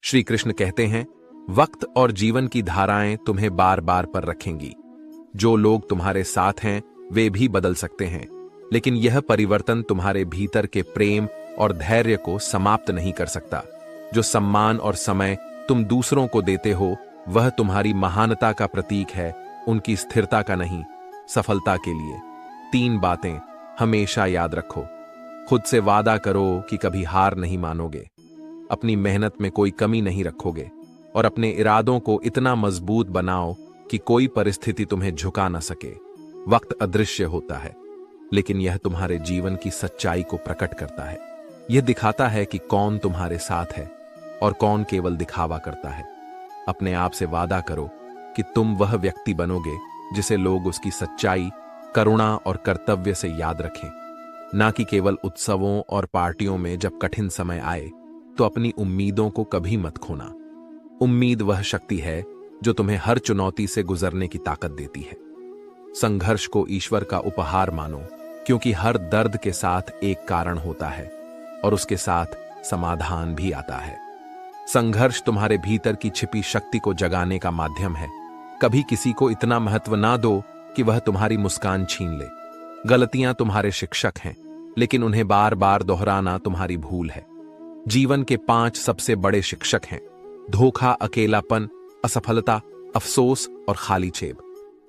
श्री कृष्ण कहते हैं, वक्त और जीवन की धाराएं तुम्हें बार बार पर रखेंगी। जो लोग तुम्हारे साथ हैं वे भी बदल सकते हैं, लेकिन यह परिवर्तन तुम्हारे भीतर के प्रेम और धैर्य को समाप्त नहीं कर सकता। जो सम्मान और समय तुम दूसरों को देते हो वह तुम्हारी महानता का प्रतीक है, उनकी स्थिरता का नहीं। सफलता के लिए 3 बातें हमेशा याद रखो। खुद से वादा करो कि कभी हार नहीं मानोगे, अपनी मेहनत में कोई कमी नहीं रखोगे और अपने इरादों को इतना मजबूत बनाओ कि कोई परिस्थिति तुम्हें झुका न सके। वक्त अदृश्य होता है, लेकिन यह तुम्हारे जीवन की सच्चाई को प्रकट करता है। यह दिखाता है कि कौन तुम्हारे साथ है और कौन केवल दिखावा करता है। अपने आप से वादा करो कि तुम वह व्यक्ति बनोगे जिसे लोग उसकी सच्चाई, करुणा और कर्तव्य से याद रखें, ना कि केवल उत्सवों और पार्टियों में। जब कठिन समय आए तो अपनी उम्मीदों को कभी मत खोना। उम्मीद वह शक्ति है जो तुम्हें हर चुनौती से गुजरने की ताकत देती है। संघर्ष को ईश्वर का उपहार मानो, क्योंकि हर दर्द के साथ एक कारण होता है और उसके साथ समाधान भी आता है। संघर्ष तुम्हारे भीतर की छिपी शक्ति को जगाने का माध्यम है। कभी किसी को इतना महत्व ना दो कि वह तुम्हारी मुस्कान छीन ले। गलतियां तुम्हारे शिक्षक हैं, लेकिन उन्हें बार बार दोहराना तुम्हारी भूल है। जीवन के 5 सबसे बड़े शिक्षक हैं: धोखा, अकेलापन, असफलता, अफसोस और खाली जेब।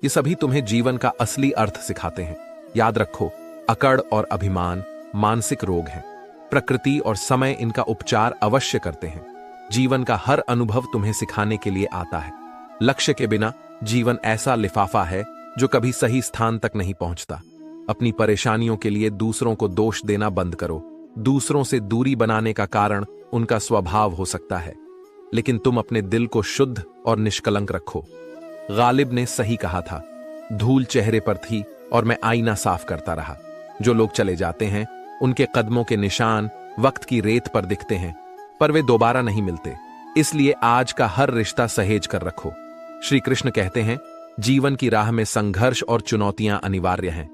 ये सभी तुम्हें जीवन का असली अर्थ सिखाते हैं। याद रखो, अकड़ और अभिमान मानसिक रोग हैं। प्रकृति और समय इनका उपचार अवश्य करते हैं। जीवन का हर अनुभव तुम्हें सिखाने के लिए आता है। लक्ष्य के बिना जीवन ऐसा लिफाफा है जो कभी सही स्थान तक नहीं पहुंचता। अपनी परेशानियों के लिए दूसरों को दोष देना बंद करो। दूसरों से दूरी बनाने का कारण उनका स्वभाव हो सकता है, लेकिन तुम अपने दिल को शुद्ध और निष्कलंक रखो। गालिब ने सही कहा था, धूल चेहरे पर थी और मैं आईना साफ करता रहा। जो लोग चले जाते हैं उनके कदमों के निशान वक्त की रेत पर दिखते हैं, पर वे दोबारा नहीं मिलते। इसलिए आज का हर रिश्ता सहेज कर रखो। श्री कृष्ण कहते हैं, जीवन की राह में संघर्ष और चुनौतियां अनिवार्य हैं।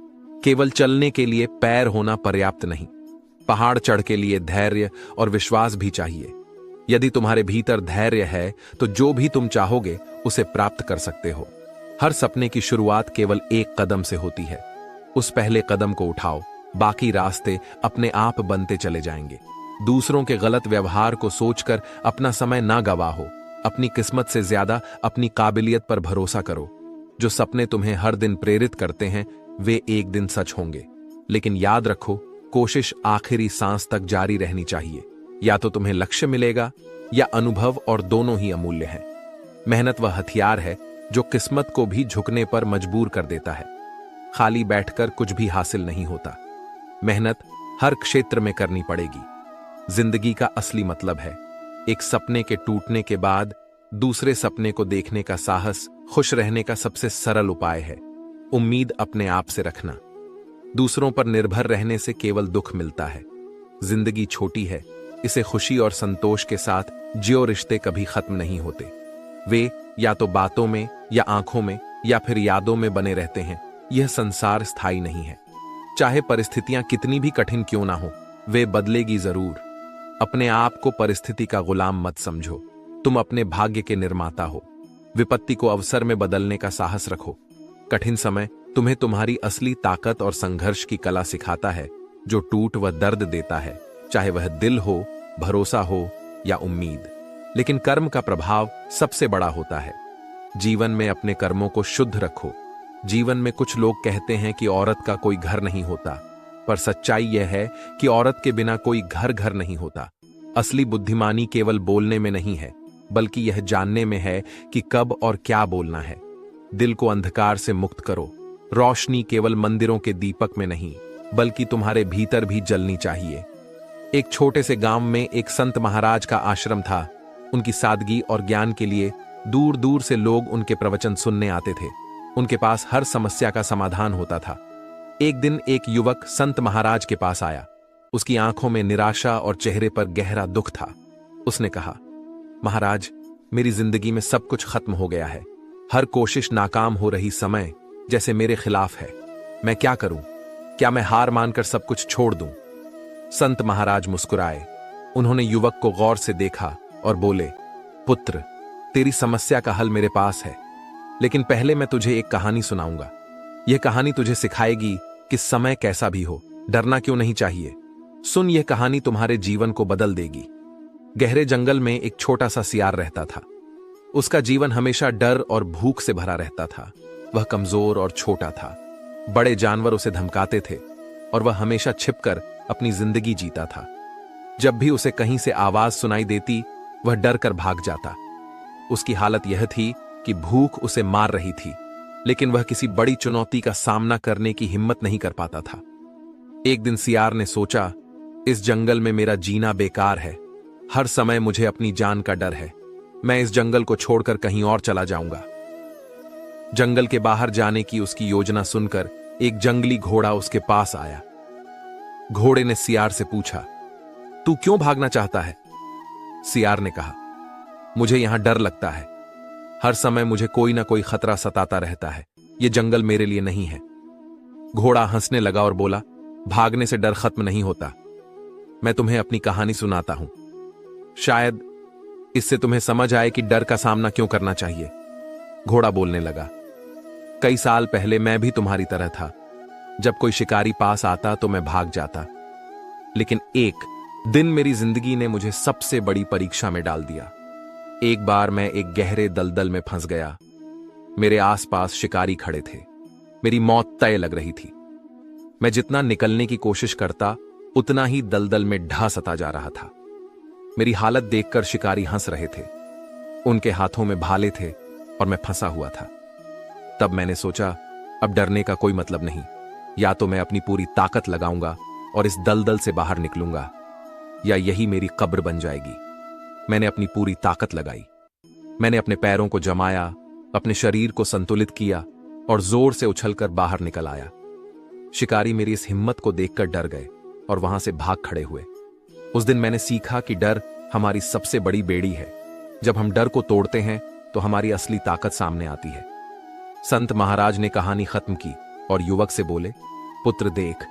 केवल चलने के लिए पैर होना पर्याप्त नहीं, पहाड़ चढ़ के लिए धैर्य और विश्वास भी चाहिए। यदि तुम्हारे भीतर धैर्य है तो जो भी तुम चाहोगे उसे प्राप्त कर सकते हो। हर सपने की शुरुआत केवल एक कदम से होती है। उस पहले कदम को उठाओ, बाकी रास्ते अपने आप बनते चले जाएंगे। दूसरों के गलत व्यवहार को सोचकर अपना समय ना गवाहो। अपनी किस्मत से ज्यादा अपनी काबिलियत पर भरोसा करो। जो सपने तुम्हें हर दिन प्रेरित करते हैं वे एक दिन सच होंगे, लेकिन याद रखो, कोशिश आखिरी सांस तक जारी रहनी चाहिए। या तो तुम्हें लक्ष्य मिलेगा या अनुभव, और दोनों ही अमूल्य हैं। मेहनत वह हथियार है जो किस्मत को भी झुकने पर मजबूर कर देता है। खाली बैठकर कुछ भी हासिल नहीं होता। मेहनत हर क्षेत्र में करनी पड़ेगी। जिंदगी का असली मतलब है एक सपने के टूटने के बाद दूसरे सपने को देखने का साहस। खुश रहने का सबसे सरल उपाय है उम्मीद अपने आप से रखना। दूसरों पर निर्भर रहने से केवल दुख मिलता है। जिंदगी छोटी है, इसे खुशी और संतोष के साथ जियो। रिश्ते कभी खत्म नहीं होते, वे या तो बातों में या आंखों में या फिर यादों में बने रहते हैं। यह संसार स्थायी नहीं है। चाहे परिस्थितियां कितनी भी कठिन क्यों ना हो, वे बदलेगी जरूर। अपने आप को परिस्थिति का गुलाम मत समझो, तुम अपने भाग्य के निर्माता हो। विपत्ति को अवसर में बदलने का साहस रखो। कठिन समय तुम्हें तुम्हारी असली ताकत और संघर्ष की कला सिखाता है। जो टूट व दर्द देता है, चाहे वह दिल हो, भरोसा हो या उम्मीद, लेकिन कर्म का प्रभाव सबसे बड़ा होता है। जीवन में अपने कर्मों को शुद्ध रखो। जीवन में कुछ लोग कहते हैं कि औरत का कोई घर नहीं होता, पर सच्चाई यह है कि औरत के बिना कोई घर नहीं होता। असली बुद्धिमानी केवल बोलने में नहीं है, बल्कि यह जानने में है कि कब और क्या बोलना है। दिल को अंधकार से मुक्त करो। रोशनी केवल मंदिरों के दीपक में नहीं, बल्कि तुम्हारे भीतर भी जलनी चाहिए। एक छोटे से गांव में एक संत महाराज का आश्रम था। उनकी सादगी और ज्ञान के लिए दूर दूर से लोग उनके प्रवचन सुनने आते थे। उनके पास हर समस्या का समाधान होता था। एक दिन एक युवक संत महाराज के पास आया। उसकी आंखों में निराशा और चेहरे पर गहरा दुख था। उसने कहा, महाराज, मेरी जिंदगी में सब कुछ खत्म हो गया है। हर कोशिश नाकाम हो रही, समय जैसे मेरे खिलाफ है। मैं क्या करूं? क्या मैं हार मानकर सब कुछ छोड़ दूं? संत महाराज मुस्कुराए। उन्होंने युवक को गौर से देखा और बोले, पुत्र, तेरी समस्या का हल मेरे पास है, लेकिन पहले मैं तुझे एक कहानी सुनाऊंगा। यह कहानी तुझे सिखाएगी कि समय कैसा भी हो, डरना क्यों नहीं चाहिए। सुन, यह कहानी तुम्हारे जीवन को बदल देगी। गहरे जंगल में एक छोटा सा सियार रहता था। उसका जीवन हमेशा डर और भूख से भरा रहता था। वह कमजोर और छोटा था। बड़े जानवर उसे धमकाते थे और वह हमेशा छिपकर अपनी जिंदगी जीता था। जब भी उसे कहीं से आवाज सुनाई देती, वह डर कर भाग जाता। उसकी हालत यह थी कि भूख उसे मार रही थी, लेकिन वह किसी बड़ी चुनौती का सामना करने की हिम्मत नहीं कर पाता था। एक दिन सियार ने सोचा, इस जंगल में मेरा जीना बेकार है। हर समय मुझे अपनी जान का डर है। मैं इस जंगल को छोड़कर कहीं और चला जाऊंगा। जंगल के बाहर जाने की उसकी योजना सुनकर एक जंगली घोड़ा उसके पास आया। घोड़े ने सियार से पूछा, तू क्यों भागना चाहता है? सियार ने कहा, मुझे यहां डर लगता है। हर समय मुझे कोई ना कोई खतरा सताता रहता है। यह जंगल मेरे लिए नहीं है। घोड़ा हंसने लगा और बोला, भागने से डर खत्म नहीं होता। मैं तुम्हें अपनी कहानी सुनाता हूं। शायद इससे तुम्हें समझ आए कि डर का सामना क्यों करना चाहिए। घोड़ा बोलने लगा, कई साल पहले मैं भी तुम्हारी तरह था। जब कोई शिकारी पास आता तो मैं भाग जाता, लेकिन एक दिन मेरी जिंदगी ने मुझे सबसे बड़ी परीक्षा में डाल दिया। एक बार मैं एक गहरे दलदल में फंस गया। मेरे आसपास शिकारी खड़े थे। मेरी मौत तय लग रही थी। मैं जितना निकलने की कोशिश करता, उतना ही दलदल में ढासता जा रहा था। मेरी हालत देखकर शिकारी हंस रहे थे। उनके हाथों में भाले थे और मैं फंसा हुआ था। तब मैंने सोचा, अब डरने का कोई मतलब नहीं। या तो मैं अपनी पूरी ताकत लगाऊंगा और इस दलदल से बाहर निकलूंगा, या यही मेरी कब्र बन जाएगी। मैंने अपनी पूरी ताकत लगाई। मैंने अपने पैरों को जमाया, अपने शरीर को संतुलित किया और जोर से उछलकर बाहर निकल आया। शिकारी मेरी इस हिम्मत को देखकर डर गए और वहां से भाग खड़े हुए। उस दिन मैंने सीखा कि डर हमारी सबसे बड़ी बेड़ी है। जब हम डर को तोड़ते हैं तो हमारी असली ताकत सामने आती है। संत महाराज ने कहानी खत्म की और युवक से बोले, पुत्र देख,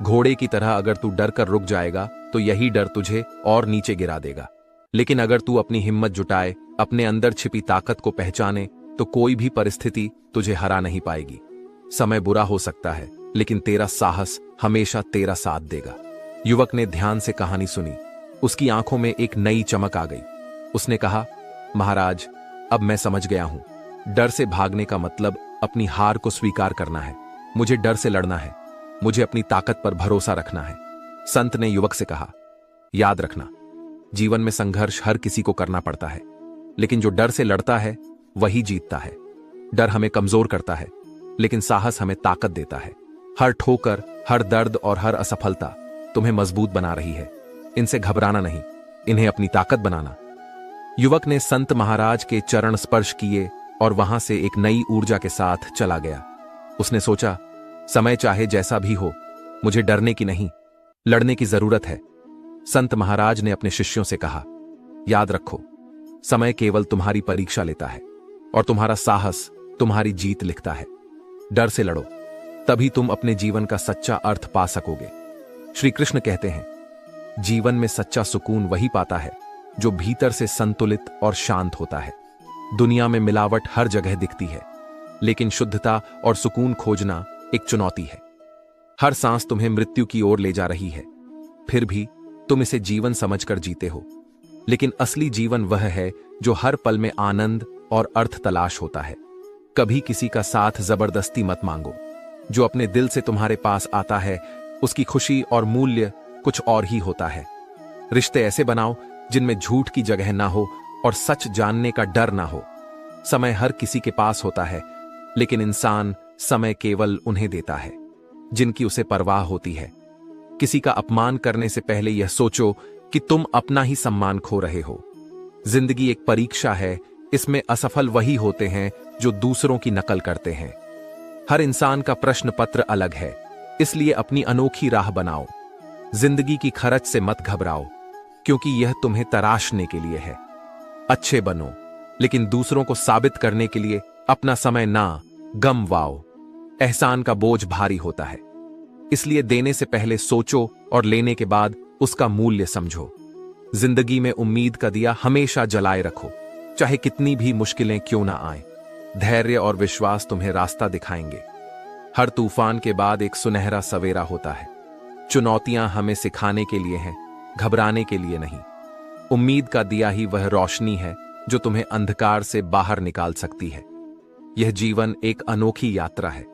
घोड़े की तरह अगर तू डर कर रुक जाएगा तो यही डर तुझे और नीचे गिरा देगा। लेकिन अगर तू अपनी हिम्मत जुटाए, अपने अंदर छिपी ताकत को पहचाने, तो कोई भी परिस्थिति तुझे हरा नहीं पाएगी। समय बुरा हो सकता है, लेकिन तेरा साहस हमेशा तेरा साथ देगा। युवक ने ध्यान से कहानी सुनी। उसकी आंखों में एक नई चमक आ गई। उसने कहा, महाराज, अब मैं समझ गया हूं। डर से भागने का मतलब अपनी हार को स्वीकार करना है। मुझे डर से लड़ना है। मुझे अपनी ताकत पर भरोसा रखना है। संत ने युवक से कहा, याद रखना, जीवन में संघर्ष हर किसी को करना पड़ता है, लेकिन जो डर से लड़ता है वही जीतता है। डर हमें कमजोर करता है, लेकिन साहस हमें ताकत देता है। हर ठोकर, हर दर्द और हर असफलता तुम्हें मजबूत बना रही है। इनसे घबराना नहीं, इन्हें अपनी ताकत बनाना। युवक ने संत महाराज के चरण स्पर्श किए और वहां से एक नई ऊर्जा के साथ चला गया। उसने सोचा, समय चाहे जैसा भी हो, मुझे डरने की नहीं, लड़ने की जरूरत है। संत महाराज ने अपने शिष्यों से कहा, याद रखो, समय केवल तुम्हारी परीक्षा लेता है और तुम्हारा साहस तुम्हारी जीत लिखता है। डर से लड़ो, तभी तुम अपने जीवन का सच्चा अर्थ पा सकोगे। श्री कृष्ण कहते हैं, जीवन में सच्चा सुकून वही पाता है जो भीतर से संतुलित और शांत होता है। दुनिया में मिलावट हर जगह दिखती है, लेकिन शुद्धता और सुकून खोजना एक चुनौती है। हर सांस तुम्हें मृत्यु की ओर ले जा रही है, फिर भी तुम इसे जीवन समझकर जीते हो। लेकिन असली जीवन वह है जो हर पल में आनंद और अर्थ तलाश होता है। कभी किसी का साथ जबरदस्ती मत मांगो। जो अपने दिल से तुम्हारे पास आता है, उसकी खुशी और मूल्य कुछ और ही होता है। रिश्ते ऐसे बनाओ जिनमें झूठ की जगह ना हो और सच जानने का डर ना हो। समय हर किसी के पास होता है, लेकिन इंसान समय केवल उन्हें देता है जिनकी उसे परवाह होती है। किसी का अपमान करने से पहले यह सोचो कि तुम अपना ही सम्मान खो रहे हो। जिंदगी एक परीक्षा है, इसमें असफल वही होते हैं जो दूसरों की नकल करते हैं। हर इंसान का प्रश्न पत्र अलग है, इसलिए अपनी अनोखी राह बनाओ। जिंदगी की खरच से मत घबराओ, क्योंकि यह तुम्हें तराशने के लिए है। अच्छे बनो, लेकिन दूसरों को साबित करने के लिए अपना समय ना गमवाओ। एहसान का बोझ भारी होता है, इसलिए देने से पहले सोचो और लेने के बाद उसका मूल्य समझो। जिंदगी में उम्मीद का दिया हमेशा जलाए रखो, चाहे कितनी भी मुश्किलें क्यों ना आए। धैर्य और विश्वास तुम्हें रास्ता दिखाएंगे। हर तूफान के बाद एक सुनहरा सवेरा होता है। चुनौतियां हमें सिखाने के लिए हैं, घबराने के लिए नहीं। उम्मीद का दिया ही वह रोशनी है जो तुम्हें अंधकार से बाहर निकाल सकती है। यह जीवन एक अनोखी यात्रा है।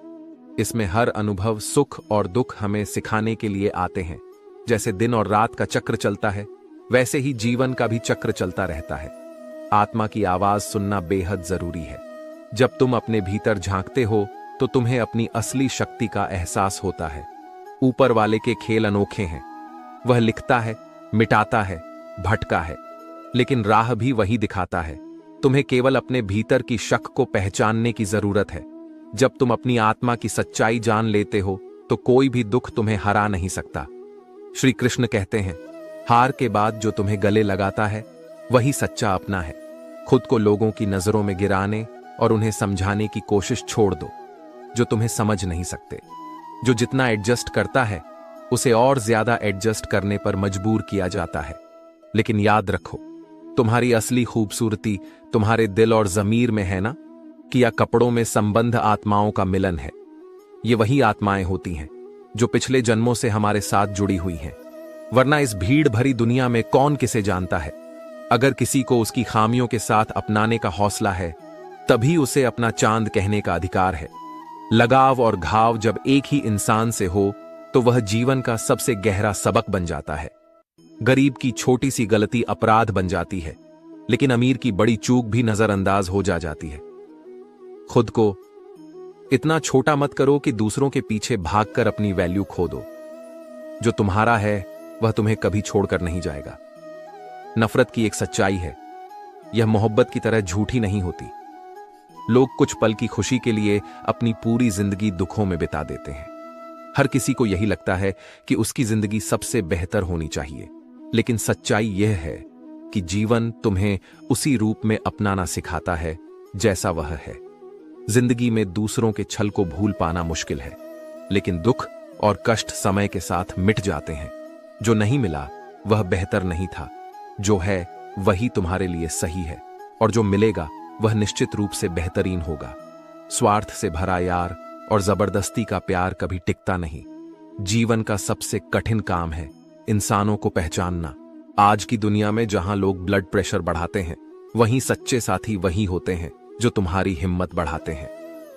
इसमें हर अनुभव, सुख और दुख हमें सिखाने के लिए आते हैं। जैसे दिन और रात का चक्र चलता है, वैसे ही जीवन का भी चक्र चलता रहता है। आत्मा की आवाज सुनना बेहद जरूरी है। जब तुम अपने भीतर झांकते हो तो तुम्हें अपनी असली शक्ति का एहसास होता है। ऊपर वाले के खेल अनोखे हैं। वह लिखता है, मिटाता है, भटका है, लेकिन राह भी वही दिखाता है। तुम्हें केवल अपने भीतर की शक को पहचानने की जरूरत है। जब तुम अपनी आत्मा की सच्चाई जान लेते हो तो कोई भी दुख तुम्हें हरा नहीं सकता। श्री कृष्ण कहते हैं, हार के बाद जो तुम्हें गले लगाता है वही सच्चा अपना है। खुद को लोगों की नजरों में गिराने और उन्हें समझाने की कोशिश छोड़ दो जो तुम्हें समझ नहीं सकते। जो जितना एडजस्ट करता है उसे और ज्यादा एडजस्ट करने पर मजबूर किया जाता है। लेकिन याद रखो, तुम्हारी असली खूबसूरती तुम्हारे दिल और जमीर में है ना, कि या कपड़ों में संबंध आत्माओं का मिलन है। ये वही आत्माएं होती हैं जो पिछले जन्मों से हमारे साथ जुड़ी हुई हैं। वरना इस भीड़ भरी दुनिया में कौन किसे जानता है। अगर किसी को उसकी खामियों के साथ अपनाने का हौसला है, तभी उसे अपना चांद कहने का अधिकार है। लगाव और घाव जब एक ही इंसान से हो तो वह जीवन का सबसे गहरा सबक बन जाता है। गरीब की छोटी सी गलती अपराध बन जाती है, लेकिन अमीर की बड़ी चूक भी नजरअंदाज हो जाती है। खुद को इतना छोटा मत करो कि दूसरों के पीछे भागकर अपनी वैल्यू खो दो। जो तुम्हारा है वह तुम्हें कभी छोड़कर नहीं जाएगा। नफरत की एक सच्चाई है, यह मोहब्बत की तरह झूठी नहीं होती। लोग कुछ पल की खुशी के लिए अपनी पूरी जिंदगी दुखों में बिता देते हैं। हर किसी को यही लगता है कि उसकी जिंदगी सबसे बेहतर होनी चाहिए, लेकिन सच्चाई यह है कि जीवन तुम्हें उसी रूप में अपनाना सिखाता है जैसा वह है। जिंदगी में दूसरों के छल को भूल पाना मुश्किल है, लेकिन दुख और कष्ट समय के साथ मिट जाते हैं। जो नहीं मिला वह बेहतर नहीं था, जो है वही तुम्हारे लिए सही है, और जो मिलेगा वह निश्चित रूप से बेहतरीन होगा। स्वार्थ से भरा यार और जबरदस्ती का प्यार कभी टिकता नहीं। जीवन का सबसे कठिन काम है इंसानों को पहचानना। आज की दुनिया में जहां लोग ब्लड प्रेशर बढ़ाते हैं, वहीं सच्चे साथी वही होते हैं जो तुम्हारी हिम्मत बढ़ाते हैं।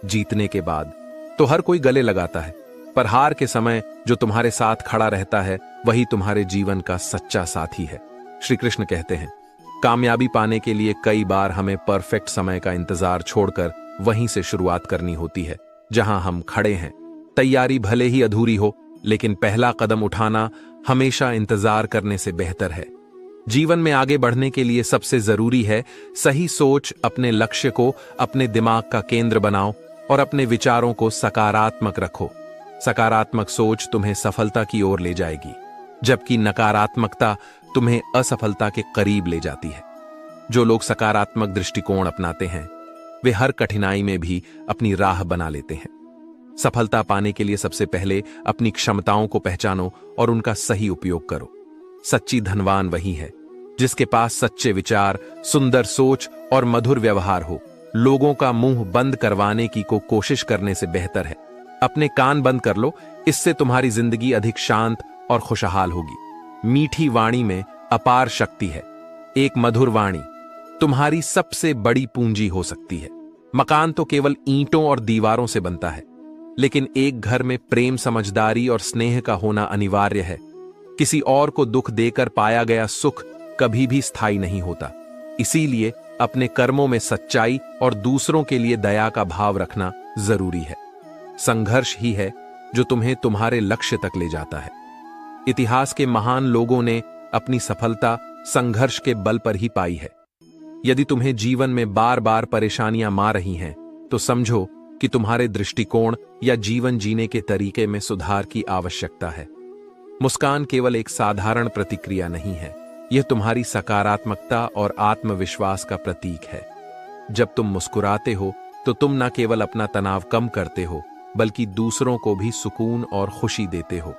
जीतने के बाद तो हर कोई गले लगाता है, पर हार के समय जो तुम्हारे साथ खड़ा रहता है वही तुम्हारे जीवन का सच्चा साथी है। श्री कृष्ण कहते हैं, कामयाबी पाने के लिए कई बार हमें परफेक्ट समय का इंतजार छोड़कर वहीं से शुरुआत करनी होती है जहां हम खड़े हैं। तैयारी भले ही अधूरी हो, लेकिन पहला कदम उठाना हमेशा इंतजार करने से बेहतर है। जीवन में आगे बढ़ने के लिए सबसे जरूरी है सही सोच। अपने लक्ष्य को अपने दिमाग का केंद्र बनाओ और अपने विचारों को सकारात्मक रखो। सकारात्मक सोच तुम्हें सफलता की ओर ले जाएगी, जबकि नकारात्मकता तुम्हें असफलता के करीब ले जाती है। जो लोग सकारात्मक दृष्टिकोण अपनाते हैं वे हर कठिनाई में भी अपनी राह बना लेते हैं। सफलता पाने के लिए सबसे पहले अपनी क्षमताओं को पहचानो और उनका सही उपयोग करो। सच्ची धनवान वही है जिसके पास सच्चे विचार, सुंदर सोच और मधुर व्यवहार हो। लोगों का मुंह बंद करवाने की कोशिश करने से बेहतर है अपने कान बंद कर लो। इससे तुम्हारी जिंदगी अधिक शांत और खुशहाल होगी। मीठी वाणी में अपार शक्ति है। एक मधुर वाणी तुम्हारी सबसे बड़ी पूंजी हो सकती है। मकान तो केवल ईंटों और दीवारों से बनता है, लेकिन एक घर में प्रेम, समझदारी और स्नेह का होना अनिवार्य है। किसी और को दुख देकर पाया गया सुख कभी भी स्थायी नहीं होता। इसीलिए अपने कर्मों में सच्चाई और दूसरों के लिए दया का भाव रखना जरूरी है। संघर्ष ही है जो तुम्हें तुम्हारे लक्ष्य तक ले जाता है। इतिहास के महान लोगों ने अपनी सफलता संघर्ष के बल पर ही पाई है। यदि तुम्हें जीवन में बार बार परेशानियां मार रही हैं, तो समझो कि तुम्हारे दृष्टिकोण या जीवन जीने के तरीके में सुधार की आवश्यकता है। मुस्कान केवल एक साधारण प्रतिक्रिया नहीं है, यह तुम्हारी सकारात्मकता और आत्मविश्वास का प्रतीक है। जब तुम मुस्कुराते हो तो तुम न केवल अपना तनाव कम करते हो, बल्कि दूसरों को भी सुकून और खुशी देते हो।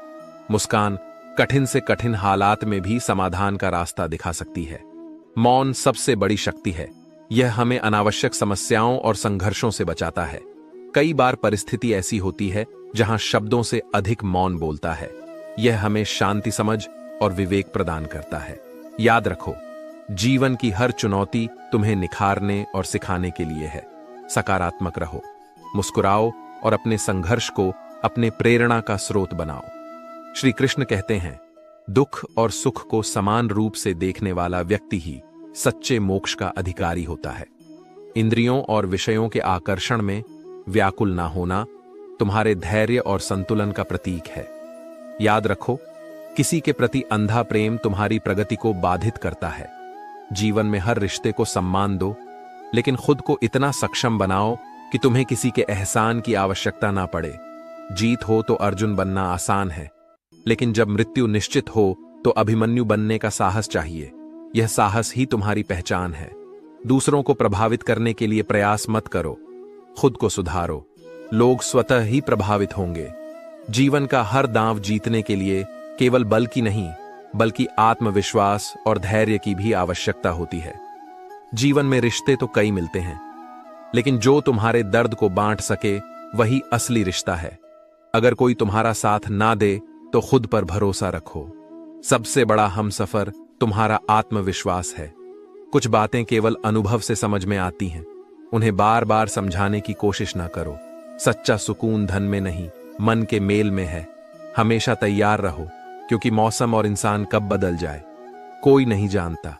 मुस्कान कठिन से कठिन हालात में भी समाधान का रास्ता दिखा सकती है। मौन सबसे बड़ी शक्ति है। यह हमें अनावश्यक समस्याओं और संघर्षों से बचाता है। कई बार परिस्थिति ऐसी होती है जहां शब्दों से अधिक मौन बोलता है। यह हमें शांति, समझ और विवेक प्रदान करता है। याद रखो, जीवन की हर चुनौती तुम्हें निखारने और सिखाने के लिए है। सकारात्मक रहो, मुस्कुराओ और अपने संघर्ष को अपने प्रेरणा का स्रोत बनाओ। श्री कृष्ण कहते हैं, दुख और सुख को समान रूप से देखने वाला व्यक्ति ही सच्चे मोक्ष का अधिकारी होता है। इंद्रियों और विषयों के आकर्षण में व्याकुल ना होना तुम्हारे धैर्य और संतुलन का प्रतीक है। याद रखो, किसी के प्रति अंधा प्रेम तुम्हारी प्रगति को बाधित करता है। जीवन में हर रिश्ते को सम्मान दो, लेकिन खुद को इतना सक्षम बनाओ कि तुम्हें किसी के एहसान की आवश्यकता ना पड़े। जीत हो तो अर्जुन बनना आसान है, लेकिन जब मृत्यु निश्चित हो तो अभिमन्यु बनने का साहस चाहिए। यह साहस ही तुम्हारी पहचान है। दूसरों को प्रभावित करने के लिए प्रयास मत करो, खुद को सुधारो। लोग स्वतः ही प्रभावित होंगे। जीवन का हर दांव जीतने के लिए केवल बल की नहीं, बल्कि आत्मविश्वास और धैर्य की भी आवश्यकता होती है। जीवन में रिश्ते तो कई मिलते हैं, लेकिन जो तुम्हारे दर्द को बांट सके वही असली रिश्ता है। अगर कोई तुम्हारा साथ ना दे तो खुद पर भरोसा रखो। सबसे बड़ा हमसफर तुम्हारा आत्मविश्वास है। कुछ बातें केवल अनुभव से समझ में आती हैं, उन्हें बार बार समझाने की कोशिश ना करो। सच्चा सुकून धन में नहीं, मन के मेल में है। हमेशा तैयार रहो, क्योंकि मौसम और इंसान कब बदल जाए कोई नहीं जानता।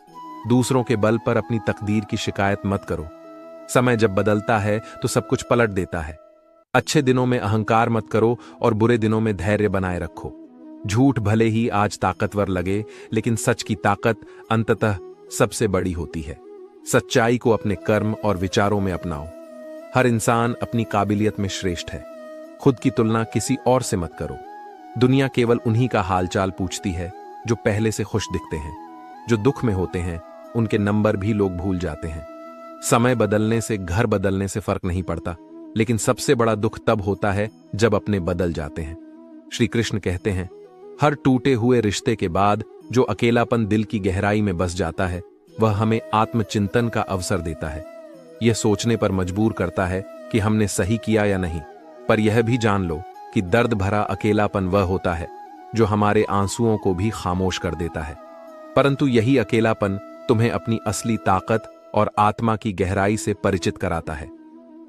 दूसरों के बल पर अपनी तकदीर की शिकायत मत करो। समय जब बदलता है तो सब कुछ पलट देता है। अच्छे दिनों में अहंकार मत करो और बुरे दिनों में धैर्य बनाए रखो। झूठ भले ही आज ताकतवर लगे, लेकिन सच की ताकत अंततः सबसे बड़ी होती है। सच्चाई को अपने कर्म और विचारों में अपनाओ। हर इंसान अपनी काबिलियत में श्रेष्ठ है। खुद की तुलना किसी और से मत करो। दुनिया केवल उन्हीं का हालचाल पूछती है जो पहले से खुश दिखते हैं। जो दुख में होते हैं उनके नंबर भी लोग भूल जाते हैं। समय बदलने से, घर बदलने से फर्क नहीं पड़ता, लेकिन सबसे बड़ा दुख तब होता है जब अपने बदल जाते हैं। श्री कृष्ण कहते हैं, हर टूटे हुए रिश्ते के बाद जो अकेलापन दिल की गहराई में बस जाता है, वह हमें आत्मचिंतन का अवसर देता है। यह सोचने पर मजबूर करता है कि हमने सही किया या नहीं। पर यह भी जान लो कि दर्द भरा अकेलापन वह होता है जो हमारे आंसुओं को भी खामोश कर देता है। परंतु यही अकेलापन तुम्हें अपनी असली ताकत और आत्मा की गहराई से परिचित कराता है।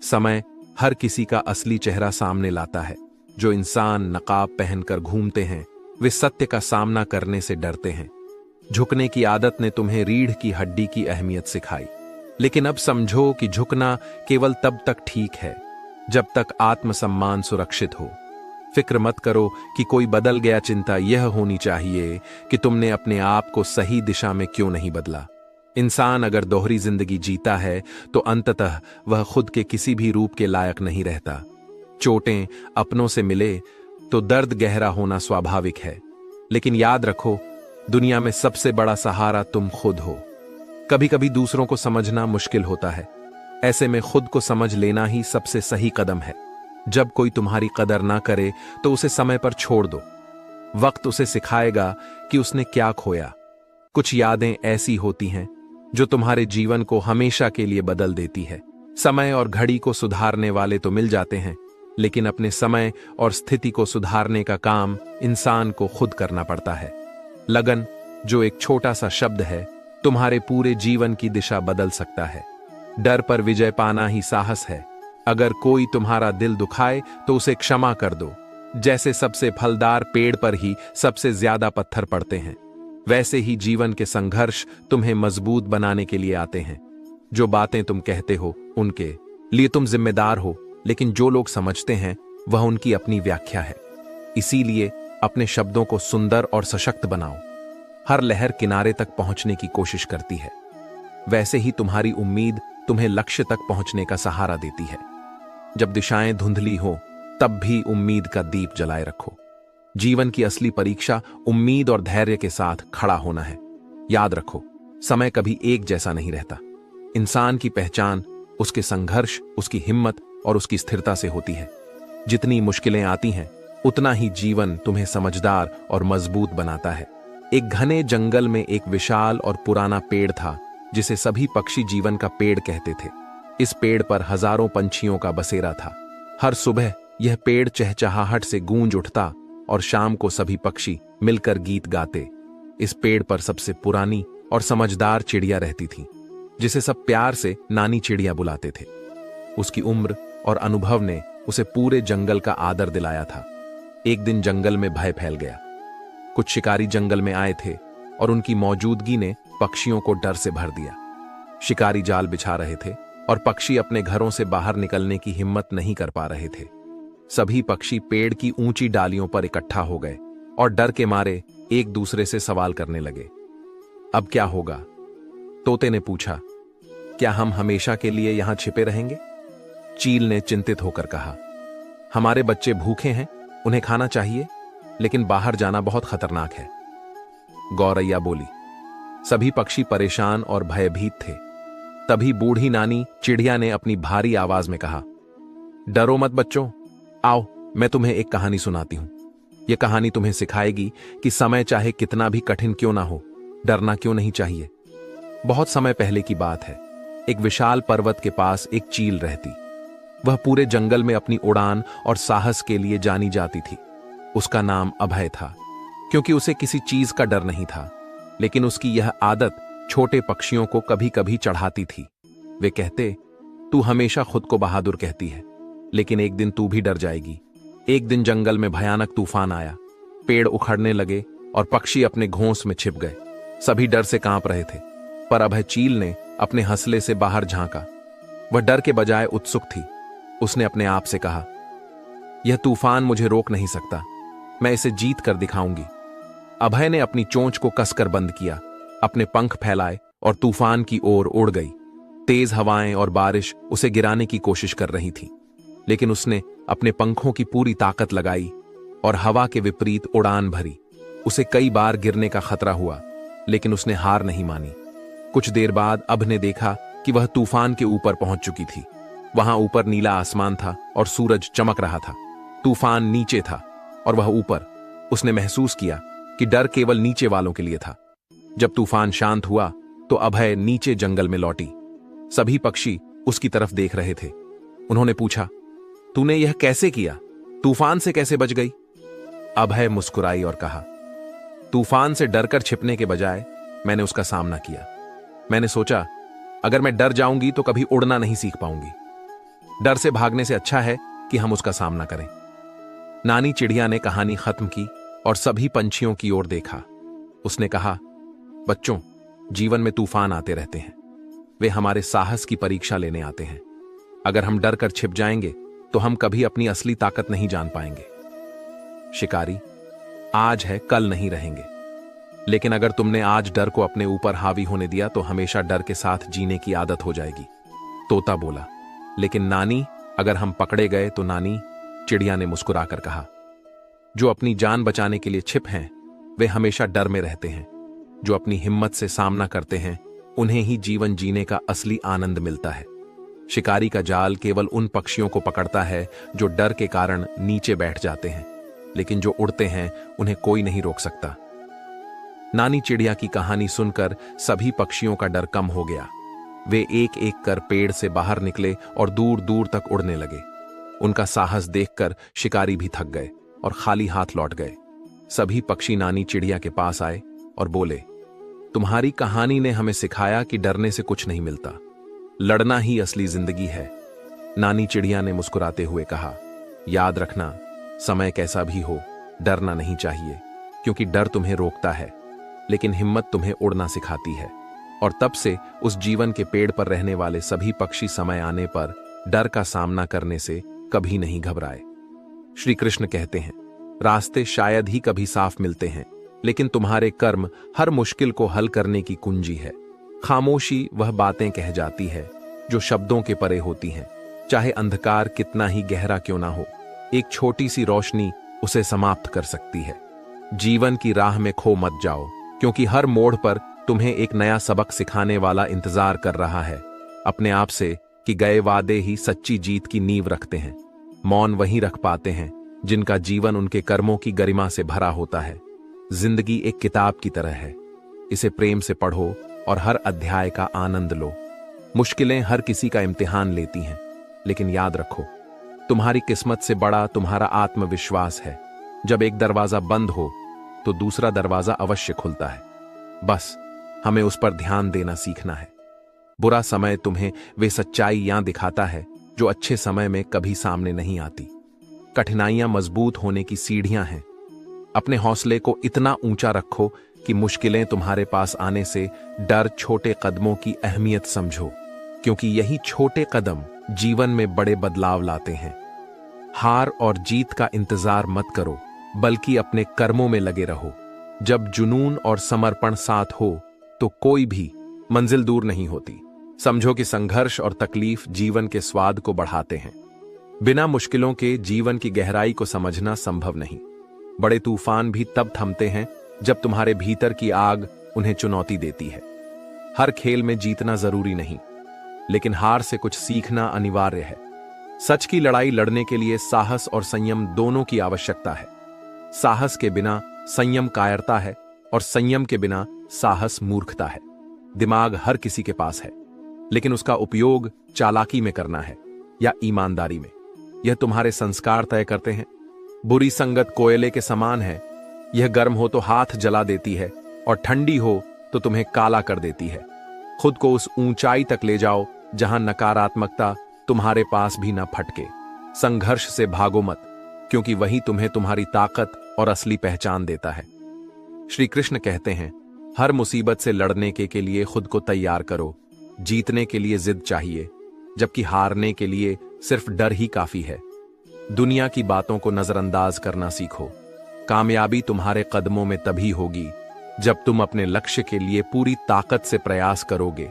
समय हर किसी का असली चेहरा सामने लाता है। जो इंसान नकाब पहनकर घूमते हैं वे सत्य का सामना करने से डरते हैं। झुकने की आदत ने तुम्हें रीढ़ की हड्डी की अहमियत सिखाई, लेकिन अब समझो कि झुकना केवल तब तक ठीक है जब तक आत्मसम्मान सुरक्षित हो। फिक्र मत करो कि कोई बदल गया, चिंता यह होनी चाहिए कि तुमने अपने आप को सही दिशा में क्यों नहीं बदला। इंसान अगर दोहरी जिंदगी जीता है तो अंततः वह खुद के किसी भी रूप के लायक नहीं रहता। चोटें अपनों से मिले तो दर्द गहरा होना स्वाभाविक है, लेकिन याद रखो, दुनिया में सबसे बड़ा सहारा तुम खुद हो। कभी कभी दूसरों को समझना मुश्किल होता है, ऐसे में खुद को समझ लेना ही सबसे सही कदम है। जब कोई तुम्हारी कदर ना करे तो उसे समय पर छोड़ दो। वक्त उसे सिखाएगा कि उसने क्या खोया। कुछ यादें ऐसी होती हैं जो तुम्हारे जीवन को हमेशा के लिए बदल देती है। समय और घड़ी को सुधारने वाले तो मिल जाते हैं, लेकिन अपने समय और स्थिति को सुधारने का काम इंसान को खुद करना पड़ता है। लगन, जो एक छोटा सा शब्द है, तुम्हारे पूरे जीवन की दिशा बदल सकता है। डर पर विजय पाना ही साहस है। अगर कोई तुम्हारा दिल दुखाए तो उसे क्षमा कर दो। जैसे सबसे फलदार पेड़ पर ही सबसे ज्यादा पत्थर पड़ते हैं, वैसे ही जीवन के संघर्ष तुम्हें मजबूत बनाने के लिए आते हैं। जो बातें तुम कहते हो उनके लिए तुम जिम्मेदार हो, लेकिन जो लोग समझते हैं वह उनकी अपनी व्याख्या है। इसीलिए अपने शब्दों को सुंदर और सशक्त बनाओ। हर लहर किनारे तक पहुंचने की कोशिश करती है, वैसे ही तुम्हारी उम्मीद तुम्हें लक्ष्य तक पहुंचने का सहारा देती है। जब दिशाएं धुंधली हो तब भी उम्मीद का दीप जलाए रखो। जीवन की असली परीक्षा उम्मीद और धैर्य के साथ खड़ा होना है। याद रखो, समय कभी एक जैसा नहीं रहता। इंसान की पहचान उसके संघर्ष, उसकी हिम्मत और उसकी स्थिरता से होती है। जितनी मुश्किलें आती हैं, उतना ही जीवन तुम्हें समझदार और मजबूत बनाता है। एक घने जंगल में एक विशाल और पुराना पेड़ था जिसे सभी पक्षी जीवन का पेड़ कहते थे। इस पेड़ पर हजारों पंछियों का बसेरा था। हर सुबह यह पेड़ चहचहाहट से गूंज उठता और शाम को सभी पक्षी मिलकर गीत गाते। इस पेड़ पर सबसे पुरानी और समझदार चिड़िया रहती थी, जिसे सब प्यार से नानी चिड़िया बुलाते थे। उसकी उम्र और अनुभव ने उसे पूरे जंगल का आदर दिलाया था। एक दिन जंगल में भय फैल गया। कुछ शिकारी जंगल में आए थे और उनकी मौजूदगी ने पक्षियों को डर से भर दिया। शिकारी जाल बिछा रहे थे और पक्षी अपने घरों से बाहर निकलने की हिम्मत नहीं कर पा रहे थे। सभी पक्षी पेड़ की ऊंची डालियों पर इकट्ठा हो गए और डर के मारे एक दूसरे से सवाल करने लगे। अब क्या होगा? तोते ने पूछा, क्या हम हमेशा के लिए यहां छिपे रहेंगे? चील ने चिंतित होकर कहा, हमारे बच्चे भूखे हैं, उन्हें खाना चाहिए, लेकिन बाहर जाना बहुत खतरनाक है। गौरैया बोली। सभी पक्षी परेशान और भयभीत थे। तभी बूढ़ी नानी चिड़िया ने अपनी भारी आवाज में कहा, डरो मत बच्चों, आओ मैं तुम्हें एक कहानी सुनाती हूं। यह कहानी तुम्हें सिखाएगी कि समय चाहे कितना भी कठिन क्यों ना हो, डरना क्यों नहीं चाहिए। बहुत समय पहले की बात है। एक विशाल पर्वत के पास एक चील रहती। वह पूरे जंगल में अपनी उड़ान और साहस के लिए जानी जाती थी। उसका नाम अभय था, क्योंकि उसे किसी चीज का डर नहीं था। लेकिन उसकी यह आदत छोटे पक्षियों को कभी कभी चढ़ाती थी। वे कहते, तू हमेशा खुद को बहादुर कहती है, लेकिन एक दिन तू भी डर जाएगी। एक दिन जंगल में भयानक तूफान आया। पेड़ उखड़ने लगे और पक्षी अपने घोंस में छिप गए। सभी डर से कांप रहे थे, पर अभय चील ने अपने हंसले से बाहर झांका। वह डर के बजाय उत्सुक थी। उसने अपने आप से कहा, यह तूफान मुझे रोक नहीं सकता, मैं इसे जीत कर दिखाऊंगी। अभय ने अपनी चोंच को कसकर बंद किया, अपने पंख फैलाए और तूफान की ओर उड़ गई। तेज हवाएं और बारिश उसे गिराने की कोशिश कर रही थी, लेकिन उसने अपने पंखों की पूरी ताकत लगाई और हवा के विपरीत उड़ान भरी। उसे कई बार गिरने का खतरा हुआ, लेकिन उसने हार नहीं मानी। कुछ देर बाद अभ ने देखा कि वह तूफान के ऊपर पहुंच चुकी थी। वहां ऊपर नीला आसमान था और सूरज चमक रहा था। तूफान नीचे था और वह ऊपर। उसने महसूस किया कि डर केवल नीचे वालों के लिए था। जब तूफान शांत हुआ तो अभय नीचे जंगल में लौटी। सभी पक्षी उसकी तरफ देख रहे थे। उन्होंने पूछा, तूने यह कैसे किया? तूफान से कैसे बच गई? अभय मुस्कुराई और कहा, तूफान से डरकर छिपने के बजाय मैंने उसका सामना किया। मैंने सोचा, अगर मैं डर जाऊंगी तो कभी उड़ना नहीं सीख पाऊंगी। डर से भागने से अच्छा है कि हम उसका सामना करें। नानी चिड़िया ने कहानी खत्म की और सभी पंछियों की ओर देखा। उसने कहा, बच्चों, जीवन में तूफान आते रहते हैं। वे हमारे साहस की परीक्षा लेने आते हैं। अगर हम डर कर छिप जाएंगे तो हम कभी अपनी असली ताकत नहीं जान पाएंगे। शिकारी, आज है कल नहीं रहेंगे, लेकिन अगर तुमने आज डर को अपने ऊपर हावी होने दिया तो हमेशा डर के साथ जीने की आदत हो जाएगी। तोता बोला। लेकिन नानी, अगर हम पकड़े गए तो? नानी चिड़िया ने मुस्कुराकर कहा, जो अपनी जान बचाने के लिए छिप हैं वे हमेशा डर में रहते हैं। जो अपनी हिम्मत से सामना करते हैं उन्हें ही जीवन जीने का असली आनंद मिलता है। शिकारी का जाल केवल उन पक्षियों को पकड़ता है जो डर के कारण नीचे बैठ जाते हैं, लेकिन जो उड़ते हैं उन्हें कोई नहीं रोक सकता। नानी चिड़िया की कहानी सुनकर सभी पक्षियों का डर कम हो गया। वे एक एक कर पेड़ से बाहर निकले और दूर दूर तक उड़ने लगे। उनका साहस देखकर शिकारी भी थक गए और खाली हाथ लौट गए। सभी पक्षी नानी चिड़िया के पास आए और बोले, तुम्हारी कहानी ने हमें सिखाया कि डरने से कुछ नहीं मिलता, लड़ना ही असली जिंदगी है। नानी चिड़िया ने मुस्कुराते हुए कहा, याद रखना, समय कैसा भी हो, डरना नहीं चाहिए, क्योंकि डर तुम्हें रोकता है, लेकिन हिम्मत तुम्हें उड़ना सिखाती है। और तब से उस जीवन के पेड़ पर रहने वाले सभी पक्षी समय आने पर डर का सामना करने से कभी नहीं घबराए। श्री कृष्ण कहते हैं, रास्ते शायद ही कभी साफ मिलते हैं, लेकिन तुम्हारे कर्म हर मुश्किल को हल करने की कुंजी है। खामोशी वह बातें कह जाती है जो शब्दों के परे होती हैं। चाहे अंधकार कितना ही गहरा क्यों ना हो, एक छोटी सी रोशनी उसे समाप्त कर सकती है। जीवन की राह में खो मत जाओ, क्योंकि हर मोड़ पर तुम्हें एक नया सबक सिखाने वाला इंतजार कर रहा है। अपने आप से कि गए वादे ही सच्ची जीत की नींव रखते हैं। मौन वहीं रख पाते हैं जिनका जीवन उनके कर्मों की गरिमा से भरा होता है। जिंदगी एक किताब की तरह है, इसे प्रेम से पढ़ो और हर अध्याय का आनंद लो। मुश्किलें हर किसी का इम्तिहान लेती हैं, लेकिन याद रखो, तुम्हारी किस्मत से बड़ा तुम्हारा आत्मविश्वास है। जब एक दरवाजा बंद हो तो दूसरा दरवाजा अवश्य खुलता है। बस हमें उस पर ध्यान देना सीखना है। बुरा समय तुम्हें वे सच्चाइयां दिखाता है जो अच्छे समय में कभी सामने नहीं आती। कठिनाइयां मजबूत होने की सीढ़ियां हैं। अपने हौसले को इतना ऊंचा रखो कि मुश्किलें तुम्हारे पास आने से डर छोटे कदमों की अहमियत समझो, क्योंकि यही छोटे कदम जीवन में बड़े बदलाव लाते हैं। हार और जीत का इंतजार मत करो, बल्कि अपने कर्मों में लगे रहो। जब जुनून और समर्पण साथ हो तो कोई भी मंजिल दूर नहीं होती। समझो कि संघर्ष और तकलीफ जीवन के स्वाद को बढ़ाते हैं। बिना मुश्किलों के जीवन की गहराई को समझना संभव नहीं। बड़े तूफान भी तब थमते हैं जब तुम्हारे भीतर की आग उन्हें चुनौती देती है। हर खेल में जीतना जरूरी नहीं, लेकिन हार से कुछ सीखना अनिवार्य है। सच की लड़ाई लड़ने के लिए साहस और संयम दोनों की आवश्यकता है। साहस के बिना संयम कायरता है, और संयम के बिना साहस मूर्खता है। दिमाग हर किसी के पास है, लेकिन उसका उपयोग चालाकी में करना है या ईमानदारी में, यह तुम्हारे संस्कार तय करते हैं। बुरी संगत कोयले के समान है। यह गर्म हो तो हाथ जला देती है, और ठंडी हो तो तुम्हें काला कर देती है। खुद को उस ऊंचाई तक ले जाओ जहां नकारात्मकता तुम्हारे पास भी न फटके। संघर्ष से भागो मत, क्योंकि वही तुम्हें तुम्हारी ताकत और असली पहचान देता है। श्री कृष्ण कहते हैं, हर मुसीबत से लड़ने के लिए खुद को तैयार करो। जीतने के लिए जिद चाहिए, जबकि हारने के लिए सिर्फ डर ही काफी है। दुनिया की बातों को नजरअंदाज करना सीखो। कामयाबी तुम्हारे कदमों में तभी होगी जब तुम अपने लक्ष्य के लिए पूरी ताकत से प्रयास करोगे।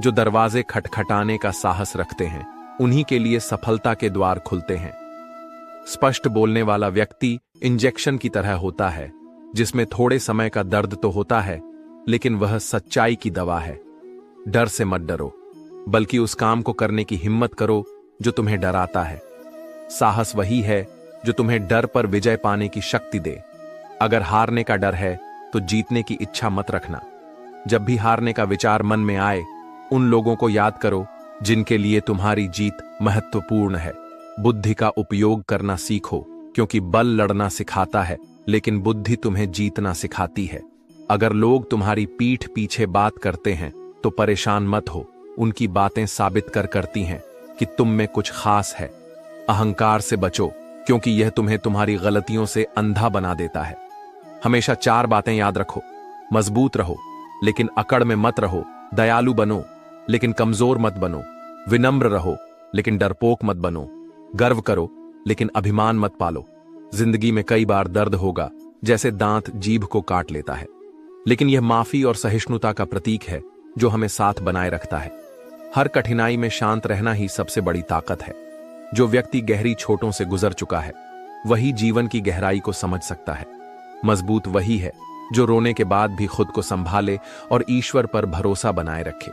जो दरवाजे खटखटाने का साहस रखते हैं, उन्हीं के लिए सफलता के द्वार खुलते हैं। स्पष्ट बोलने वाला व्यक्ति इंजेक्शन की तरह होता है, जिसमें थोड़े समय का दर्द तो होता है, लेकिन वह सच्चाई की दवा है। डर से मत डरो, बल्कि उस काम को करने की हिम्मत करो जो तुम्हें डराता है। साहस वही है जो तुम्हें डर पर विजय पाने की शक्ति दे। अगर हारने का डर है तो जीतने की इच्छा मत रखना। जब भी हारने का विचार मन में आए, उन लोगों को याद करो जिनके लिए तुम्हारी जीत महत्वपूर्ण है। बुद्धि का उपयोग करना सीखो, क्योंकि बल लड़ना सिखाता है, लेकिन बुद्धि तुम्हें जीतना सिखाती है। अगर लोग तुम्हारी पीठ पीछे बात करते हैं तो परेशान मत हो। उनकी बातें साबित करती हैं कि तुम में कुछ खास है। अहंकार से बचो, क्योंकि यह तुम्हें तुम्हारी गलतियों से अंधा बना देता है। हमेशा 4 बातें याद रखो। मजबूत रहो, लेकिन अकड़ में मत रहो। दयालु बनो, लेकिन कमजोर मत बनो। विनम्र रहो, लेकिन डरपोक मत बनो। गर्व करो, लेकिन अभिमान मत पालो। जिंदगी में कई बार दर्द होगा, जैसे दांत जीभ को काट लेता है, लेकिन यह माफी और सहिष्णुता का प्रतीक है जो हमें साथ बनाए रखता है। हर कठिनाई में शांत रहना ही सबसे बड़ी ताकत है। जो व्यक्ति गहरी चोटों से गुजर चुका है, वही जीवन की गहराई को समझ सकता है। मजबूत वही है जो रोने के बाद भी खुद को संभाले और ईश्वर पर भरोसा बनाए रखे।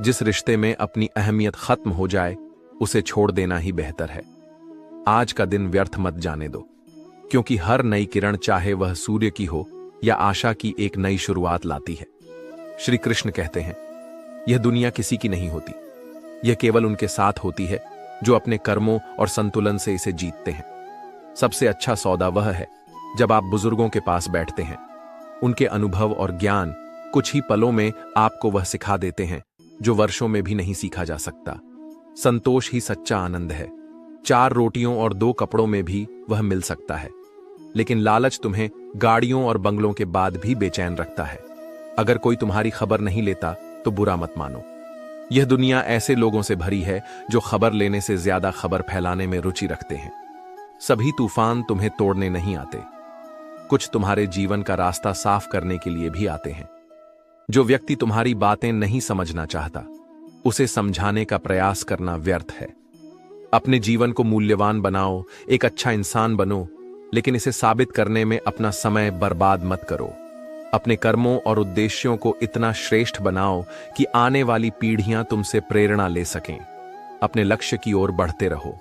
जिस रिश्ते में अपनी अहमियत खत्म हो जाए, उसे छोड़ देना ही बेहतर है। आज का दिन व्यर्थ मत जाने दो, क्योंकि हर नई किरण, चाहे वह सूर्य की हो या आशा की, एक नई शुरुआत लाती है। श्री कृष्ण कहते हैं, यह दुनिया किसी की नहीं होती, यह केवल उनके साथ होती है जो अपने कर्मों और संतुलन से इसे जीतते हैं। सबसे अच्छा सौदा वह है जब आप बुजुर्गों के पास बैठते हैं। उनके अनुभव और ज्ञान कुछ ही पलों में आपको वह सिखा देते हैं जो वर्षों में भी नहीं सीखा जा सकता। संतोष ही सच्चा आनंद है। 4 रोटियों और 2 कपड़ों में भी वह मिल सकता है, लेकिन लालच तुम्हें गाड़ियों और बंगलों के बाद भी बेचैन रखता है। अगर कोई तुम्हारी खबर नहीं लेता तो बुरा मत मानो। यह दुनिया ऐसे लोगों से भरी है जो खबर लेने से ज्यादा खबर फैलाने में रुचि रखते हैं। सभी तूफान तुम्हें तोड़ने नहीं आते, कुछ तुम्हारे जीवन का रास्ता साफ करने के लिए भी आते हैं। जो व्यक्ति तुम्हारी बातें नहीं समझना चाहता, उसे समझाने का प्रयास करना व्यर्थ है। अपने जीवन को मूल्यवान बनाओ, एक अच्छा इंसान बनो, लेकिन इसे साबित करने में अपना समय बर्बाद मत करो। अपने कर्मों और उद्देश्यों को इतना श्रेष्ठ बनाओ कि आने वाली पीढ़ियां तुमसे प्रेरणा ले सकें। अपने लक्ष्य की ओर बढ़ते रहो,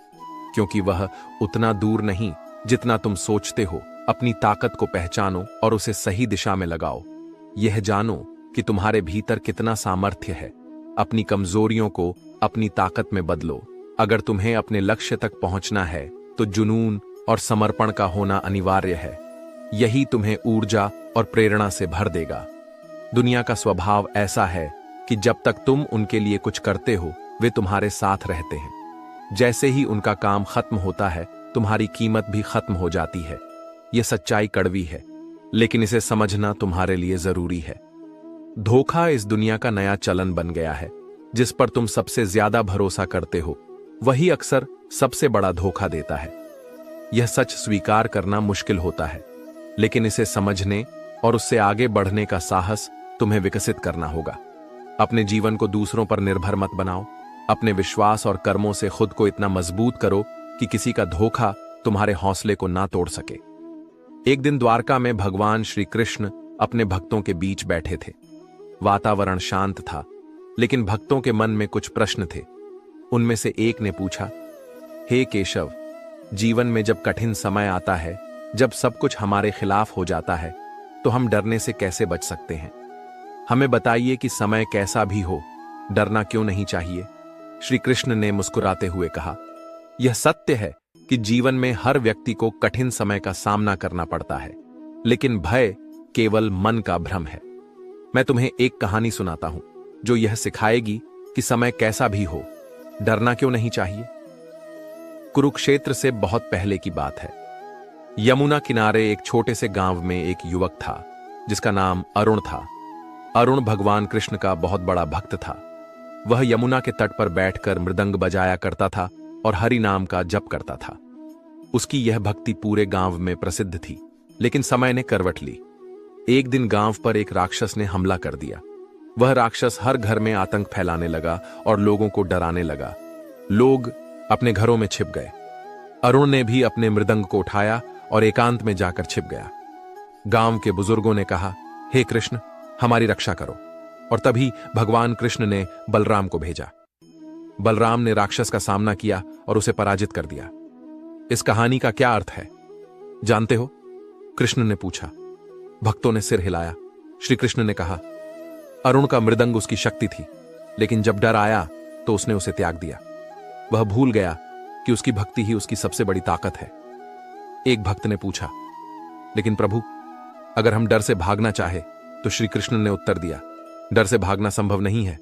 क्योंकि वह उतना दूर नहीं जितना तुम सोचते हो। अपनी ताकत को पहचानो और उसे सही दिशा में लगाओ। यह जानो कि तुम्हारे भीतर कितना सामर्थ्य है। अपनी कमजोरियों को अपनी ताकत में बदलो। अगर तुम्हें अपने लक्ष्य तक पहुंचना है तो जुनून और समर्पण का होना अनिवार्य है। यही तुम्हें ऊर्जा और प्रेरणा से भर देगा। दुनिया का स्वभाव ऐसा है कि जब तक तुम उनके लिए कुछ करते हो वे तुम्हारे साथ रहते हैं। जैसे ही उनका काम खत्म होता है तुम्हारी कीमत भी खत्म हो जाती है। यह सच्चाई कड़वी है, लेकिन इसे समझना तुम्हारे लिए जरूरी है। धोखा इस दुनिया का नया चलन बन गया है। जिस पर तुम सबसे ज्यादा भरोसा करते हो वही अक्सर सबसे बड़ा धोखा देता है। यह सच स्वीकार करना मुश्किल होता है, लेकिन इसे समझने और उससे आगे बढ़ने का साहस तुम्हें विकसित करना होगा। अपने जीवन को दूसरों पर निर्भर मत बनाओ। अपने विश्वास और कर्मों से खुद को इतना मजबूत करो कि किसी का धोखा तुम्हारे हौसले को ना तोड़ सके। एक दिन द्वारका में भगवान श्री कृष्ण अपने भक्तों के बीच बैठे थे। वातावरण शांत था, लेकिन भक्तों के मन में कुछ प्रश्न थे। उनमें से एक ने पूछा, हे केशव, जीवन में जब कठिन समय आता है, जब सब कुछ हमारे खिलाफ हो जाता है, तो हम डरने से कैसे बच सकते हैं? हमें बताइए कि समय कैसा भी हो, डरना क्यों नहीं चाहिए? श्री कृष्ण ने मुस्कुराते हुए कहा, यह सत्य है कि जीवन में हर व्यक्ति को कठिन समय का सामना करना पड़ता है, लेकिन भय केवल मन का भ्रम है। मैं तुम्हें एक कहानी सुनाता हूं जो यह सिखाएगी कि समय कैसा भी हो, डरना क्यों नहीं चाहिए। कुरुक्षेत्र से बहुत पहले की बात है। यमुना किनारे एक छोटे से गांव में एक युवक था जिसका नाम अरुण था। अरुण भगवान कृष्ण का बहुत बड़ा भक्त था। वह यमुना के तट पर बैठकर मृदंग बजाया करता था और हरि नाम का जप करता था। उसकी यह भक्ति पूरे गांव में प्रसिद्ध थी, लेकिन समय ने करवट ली। एक दिन गांव पर एक राक्षस ने हमला कर दिया। वह राक्षस हर घर में आतंक फैलाने लगा और लोगों को डराने लगा। लोग अपने घरों में छिप गए। अरुण ने भी अपने मृदंग को उठाया और एकांत में जाकर छिप गया। गांव के बुजुर्गों ने कहा, हे कृष्ण, हमारी रक्षा करो। और तभी भगवान कृष्ण ने बलराम को भेजा। बलराम ने राक्षस का सामना किया और उसे पराजित कर दिया। इस कहानी का क्या अर्थ है, जानते हो? कृष्ण ने पूछा। भक्तों ने सिर हिलाया। श्री कृष्ण ने कहा, अरुण का मृदंग उसकी शक्ति थी, लेकिन जब डर आया तो उसने उसे त्याग दिया। वह भूल गया कि उसकी भक्ति ही उसकी सबसे बड़ी ताकत है। एक भक्त ने पूछा, लेकिन प्रभु, अगर हम डर से भागना चाहे? तो श्री कृष्ण ने उत्तर दिया, डर से भागना संभव नहीं है।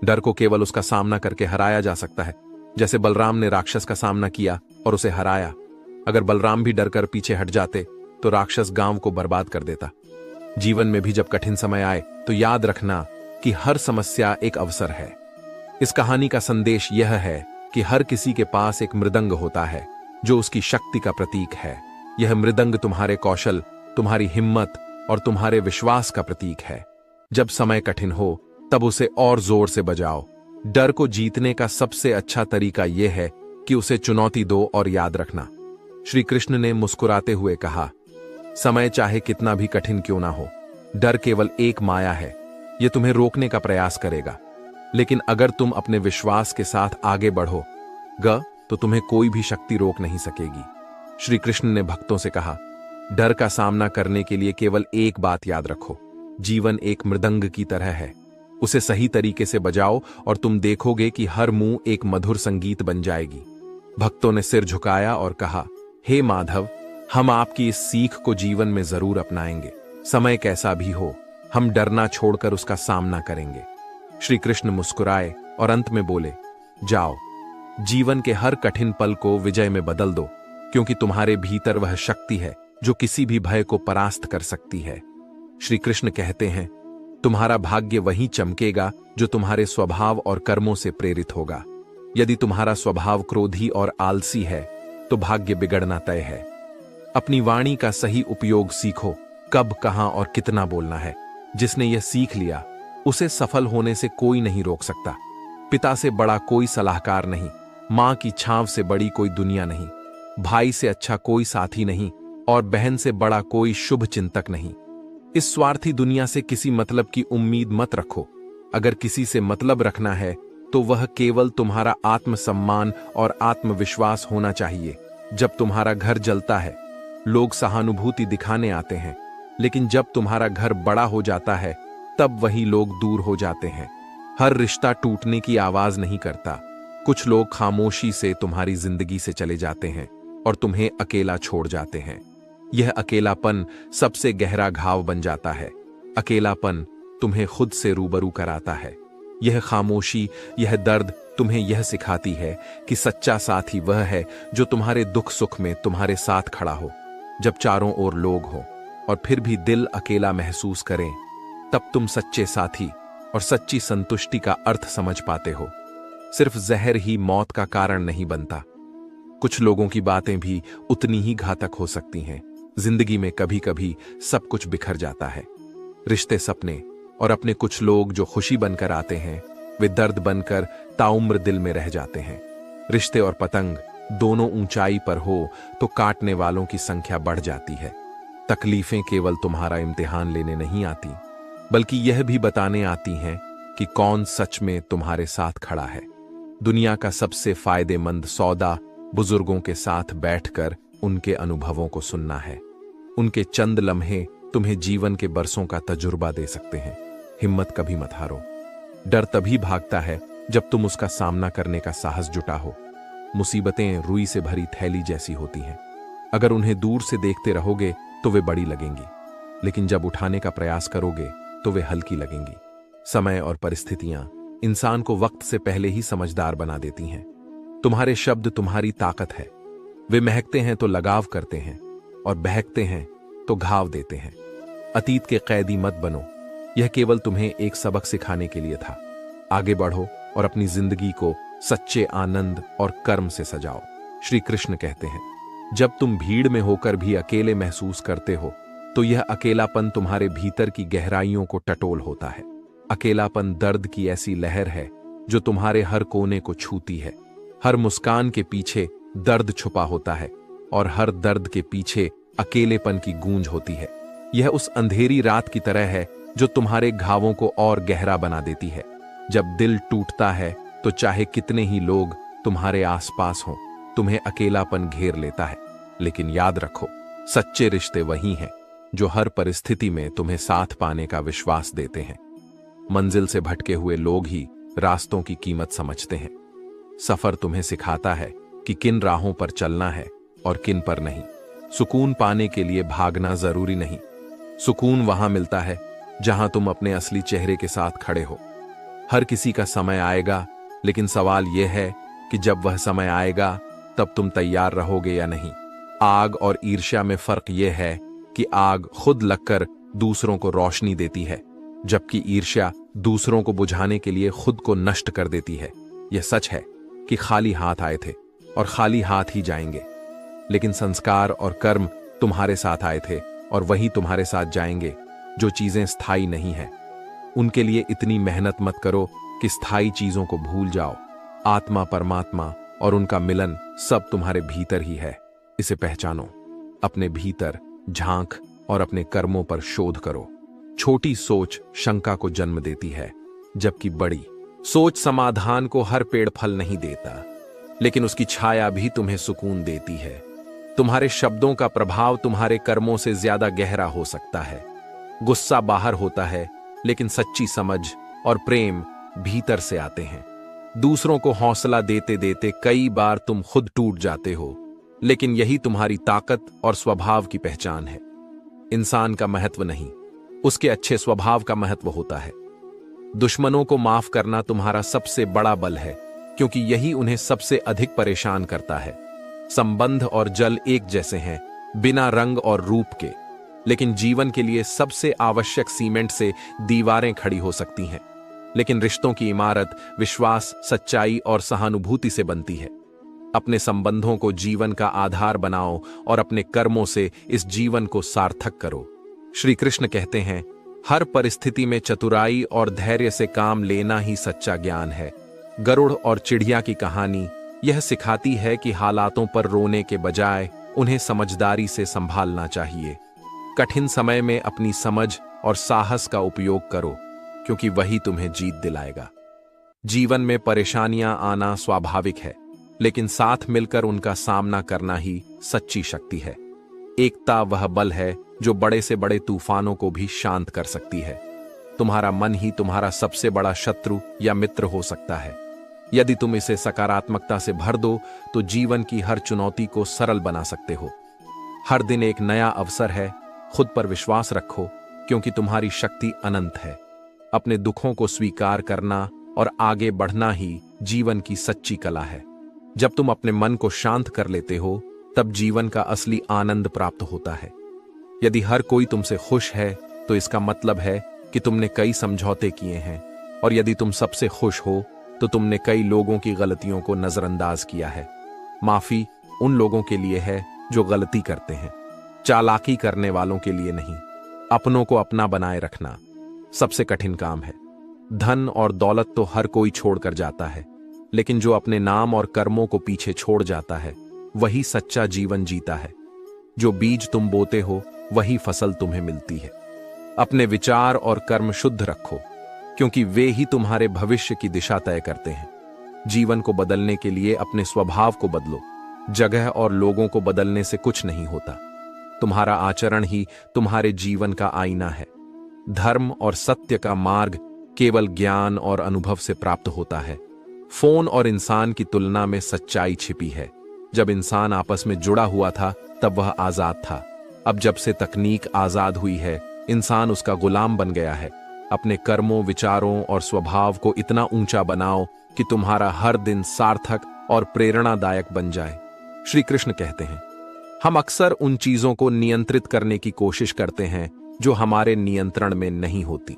डर को केवल उसका सामना करके हराया जा सकता है, जैसे बलराम ने राक्षस का सामना किया और उसे हराया। अगर बलराम भी डरकर पीछे हट जाते तो राक्षस गांव को बर्बाद कर देता। जीवन में भी जब कठिन समय आए तो याद रखना कि हर समस्या एक अवसर है। इस कहानी का संदेश यह है कि हर किसी के पास एक मृदंग होता है जो उसकी शक्ति का प्रतीक है। यह मृदंग तुम्हारे कौशल, तुम्हारी हिम्मत और तुम्हारे विश्वास का प्रतीक है। जब समय कठिन हो तब उसे और जोर से बजाओ। डर को जीतने का सबसे अच्छा तरीका यह है कि उसे चुनौती दो और याद रखना। श्री कृष्ण ने मुस्कुराते हुए कहा, समय चाहे कितना भी कठिन क्यों ना हो, डर केवल एक माया है। यह तुम्हें रोकने का प्रयास करेगा, लेकिन अगर तुम अपने विश्वास के साथ आगे बढ़ोगे तो तुम्हें कोई भी शक्ति रोक नहीं सकेगी। श्री कृष्ण ने भक्तों से कहा, डर का सामना करने के लिए केवल एक बात याद रखो, जीवन एक मृदंग की तरह है। उसे सही तरीके से बजाओ और तुम देखोगे कि हर मुंह एक मधुर संगीत बन जाएगी। भक्तों ने सिर झुकाया और कहा, हे माधव, हम आपकी इस सीख को जीवन में जरूर अपनाएंगे। समय कैसा भी हो, हम डरना छोड़कर उसका सामना करेंगे। श्री कृष्ण मुस्कुराए और अंत में बोले, जाओ, जीवन के हर कठिन पल को विजय में बदल दो, क्योंकि तुम्हारे भीतर वह शक्ति है जो किसी भी भय को परास्त कर सकती है। श्री कृष्ण कहते हैं, तुम्हारा भाग्य वही चमकेगा जो तुम्हारे स्वभाव और कर्मों से प्रेरित होगा। यदि तुम्हारा स्वभाव क्रोधी और आलसी है तो भाग्य बिगड़ना तय है। अपनी वाणी का सही उपयोग सीखो, कब, कहां और कितना बोलना है। जिसने यह सीख लिया उसे सफल होने से कोई नहीं रोक सकता। पिता से बड़ा कोई सलाहकार नहीं, मां की छांव से बड़ी कोई दुनिया नहीं, भाई से अच्छा कोई साथी नहीं और बहन से बड़ा कोई शुभ चिंतक नहीं। इस स्वार्थी दुनिया से किसी मतलब की उम्मीद मत रखो। अगर किसी से मतलब रखना है तो वह केवल तुम्हारा आत्मसम्मान और आत्मविश्वास होना चाहिए। जब तुम्हारा घर जलता है लोग सहानुभूति दिखाने आते हैं, लेकिन जब तुम्हारा घर बड़ा हो जाता है तब वही लोग दूर हो जाते हैं। हर रिश्ता टूटने की आवाज नहीं करता। कुछ लोग खामोशी से तुम्हारी जिंदगी से चले जाते हैं और तुम्हें अकेला छोड़ जाते हैं। यह अकेलापन सबसे गहरा घाव बन जाता है। अकेलापन तुम्हें खुद से रूबरू कराता है। यह खामोशी, यह दर्द तुम्हें यह सिखाती है कि सच्चा साथी वह है जो तुम्हारे दुख सुख में तुम्हारे साथ खड़ा हो। जब चारों ओर लोग हों और फिर भी दिल अकेला महसूस करें, तब तुम सच्चे साथी और सच्ची संतुष्टि का अर्थ समझ पाते हो। सिर्फ जहर ही मौत का कारण नहीं बनता। कुछ लोगों की बातें भी उतनी ही घातक हो सकती हैं। जिंदगी में कभी कभी सब कुछ बिखर जाता है। रिश्ते, सपने और अपने कुछ लोग जो खुशी बनकर आते हैं, वे दर्द बनकर ताउम्र दिल में रह जाते हैं। रिश्ते और पतंग दोनों ऊंचाई पर हो तो काटने वालों की संख्या बढ़ जाती है। तकलीफें केवल तुम्हारा इम्तिहान लेने नहीं आती, बल्कि यह भी बताने आती हैं कि कौन सच में तुम्हारे साथ खड़ा है। दुनिया का सबसे फायदेमंद सौदा बुजुर्गों के साथ बैठकर उनके अनुभवों को सुनना है। उनके चंद लम्हे तुम्हें जीवन के बरसों का तजुर्बा दे सकते हैं। हिम्मत कभी मत हारो। डर तभी भागता है जब तुम उसका सामना करने का साहस जुटा हो। मुसीबतें रुई से भरी थैली जैसी होती हैं। अगर उन्हें दूर से देखते रहोगे तो वे बड़ी लगेंगी, लेकिन जब उठाने का प्रयास करोगे तो वे हल्की लगेंगी। समय और परिस्थितियां इंसान को वक्त से पहले ही समझदार बना देती हैं। तुम्हारे शब्द तुम्हारी ताकत है। वे महकते हैं तो लगाव करते हैं और बहकते हैं तो घाव देते हैं। अतीत के कैदी मत बनो। यह केवल तुम्हें एक सबक सिखाने के लिए था। आगे बढ़ो और अपनी जिंदगी को सच्चे आनंद और कर्म से सजाओ। श्री कृष्ण कहते हैं, जब तुम भीड़ में होकर भी अकेले महसूस करते हो तो यह अकेलापन तुम्हारे भीतर की गहराइयों को टटोल होता है। अकेलापन दर्द की ऐसी लहर है जो तुम्हारे हर कोने को छूती है। हर मुस्कान के पीछे दर्द छुपा होता है और हर दर्द के पीछे अकेलेपन की गूंज होती है। यह उस अंधेरी रात की तरह है जो तुम्हारे घावों को और गहरा बना देती है। जब दिल टूटता है तो चाहे कितने ही लोग तुम्हारे आसपास हों, तुम्हें अकेलापन घेर लेता है। लेकिन याद रखो, सच्चे रिश्ते वही हैं जो हर परिस्थिति में तुम्हें साथ पाने का विश्वास देते हैं। मंजिल से भटके हुए लोग ही रास्तों की कीमत समझते हैं। सफर तुम्हें सिखाता है कि किन राहों पर चलना है और किन पर नहीं। सुकून पाने के लिए भागना जरूरी नहीं। सुकून वहां मिलता है जहां तुम अपने असली चेहरे के साथ खड़े हो। हर किसी का समय आएगा, लेकिन सवाल यह है कि जब वह समय आएगा तब तुम तैयार रहोगे या नहीं। आग और ईर्ष्या में फर्क यह है कि आग खुद लगकर दूसरों को रोशनी देती है, जबकि ईर्ष्या दूसरों को बुझाने के लिए खुद को नष्ट कर देती है। यह सच है कि खाली हाथ आए थे और खाली हाथ ही जाएंगे, लेकिन संस्कार और कर्म तुम्हारे साथ आए थे और वही तुम्हारे साथ जाएंगे। जो चीजें स्थायी नहीं है उनके लिए इतनी मेहनत मत करो कि स्थायी चीजों को भूल जाओ। आत्मा, परमात्मा और उनका मिलन सब तुम्हारे भीतर ही है। इसे पहचानो, अपने भीतर झांक और अपने कर्मों पर शोध करो। छोटी सोच शंका को जन्म देती है, जबकि बड़ी सोच समाधान को। हर पेड़ फल नहीं देता, लेकिन उसकी छाया भी तुम्हें सुकून देती है। तुम्हारे शब्दों का प्रभाव तुम्हारे कर्मों से ज्यादा गहरा हो सकता है। गुस्सा बाहर होता है, लेकिन सच्ची समझ और प्रेम भीतर से आते हैं। दूसरों को हौसला देते देते कई बार तुम खुद टूट जाते हो, लेकिन यही तुम्हारी ताकत और स्वभाव की पहचान है। इंसान का महत्व नहीं, उसके अच्छे स्वभाव का महत्व होता है। दुश्मनों को माफ करना तुम्हारा सबसे बड़ा बल है, क्योंकि यही उन्हें सबसे अधिक परेशान करता है। संबंध और जल एक जैसे हैं, बिना रंग और रूप के, लेकिन जीवन के लिए सबसे आवश्यक सीमेंट से दीवारें खड़ी हो सकती हैं। लेकिन रिश्तों की इमारत विश्वास, सच्चाई और सहानुभूति से बनती है। अपने संबंधों को जीवन का आधार बनाओ और अपने कर्मों से इस जीवन को सार्थक करो। श्री कृष्ण कहते हैं, हर परिस्थिति में चतुराई और धैर्य से काम लेना ही सच्चा ज्ञान है। गरुड़ और चिड़िया की कहानी यह सिखाती है कि हालातों पर रोने के बजाय उन्हें समझदारी से संभालना चाहिए। कठिन समय में अपनी समझ और साहस का उपयोग करो, क्योंकि वही तुम्हें जीत दिलाएगा। जीवन में परेशानियां आना स्वाभाविक है, लेकिन साथ मिलकर उनका सामना करना ही सच्ची शक्ति है। एकता वह बल है जो बड़े से बड़े तूफानों को भी शांत कर सकती है। तुम्हारा मन ही तुम्हारा सबसे बड़ा शत्रु या मित्र हो सकता है। यदि तुम इसे सकारात्मकता से भर दो तो जीवन की हर चुनौती को सरल बना सकते हो। हर दिन एक नया अवसर है। खुद पर विश्वास रखो, क्योंकि तुम्हारी शक्ति अनंत है। अपने दुखों को स्वीकार करना और आगे बढ़ना ही जीवन की सच्ची कला है। जब तुम अपने मन को शांत कर लेते हो, तब जीवन का असली आनंद प्राप्त होता है। यदि हर कोई तुमसे खुश है तो इसका मतलब है कि तुमने कई समझौते किए हैं, और यदि तुम सबसे खुश हो तो तुमने कई लोगों की गलतियों को नजरअंदाज किया है। माफी उन लोगों के लिए है जो गलती करते हैं, चालाकी करने वालों के लिए नहीं। अपनों को अपना बनाए रखना सबसे कठिन काम है। धन और दौलत तो हर कोई छोड़कर जाता है, लेकिन जो अपने नाम और कर्मों को पीछे छोड़ जाता है वही सच्चा जीवन जीता है। जो बीज तुम बोते हो वही फसल तुम्हें मिलती है। अपने विचार और कर्म शुद्ध रखो, क्योंकि वे ही तुम्हारे भविष्य की दिशा तय करते हैं। जीवन को बदलने के लिए अपने स्वभाव को बदलो। जगह और लोगों को बदलने से कुछ नहीं होता। तुम्हारा आचरण ही तुम्हारे जीवन का आईना है। धर्म और सत्य का मार्ग केवल ज्ञान और अनुभव से प्राप्त होता है। फोन और इंसान की तुलना में सच्चाई छिपी है। जब इंसान आपस में जुड़ा हुआ था तब वह आजाद था। अब जब से तकनीक आजाद हुई है, इंसान उसका गुलाम बन गया है। अपने कर्मों, विचारों और स्वभाव को इतना ऊंचा बनाओ कि तुम्हारा हर दिन सार्थक और प्रेरणादायक बन जाए। श्री कृष्ण कहते हैं, हम अक्सर उन चीजों को नियंत्रित करने की कोशिश करते हैं जो हमारे नियंत्रण में नहीं होती।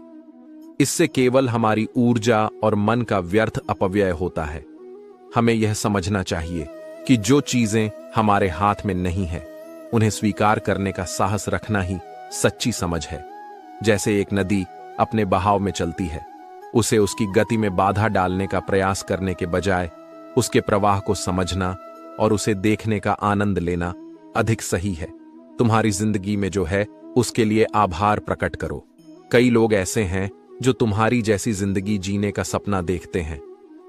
इससे केवल हमारी ऊर्जा और मन का व्यर्थ अपव्यय होता है। हमें यह समझना चाहिए कि जो चीजें हमारे हाथ में नहीं है, उन्हें स्वीकार करने का साहस रखना ही सच्ची समझ है। जैसे एक नदी अपने बहाव में चलती है, उसे उसकी गति में बाधा डालने का प्रयास करने के बजाय उसके प्रवाह को समझना और उसे देखने का आनंद लेना अधिक सही है। तुम्हारी जिंदगी में जो है उसके लिए आभार प्रकट करो। कई लोग ऐसे हैं जो तुम्हारी जैसी जिंदगी जीने का सपना देखते हैं।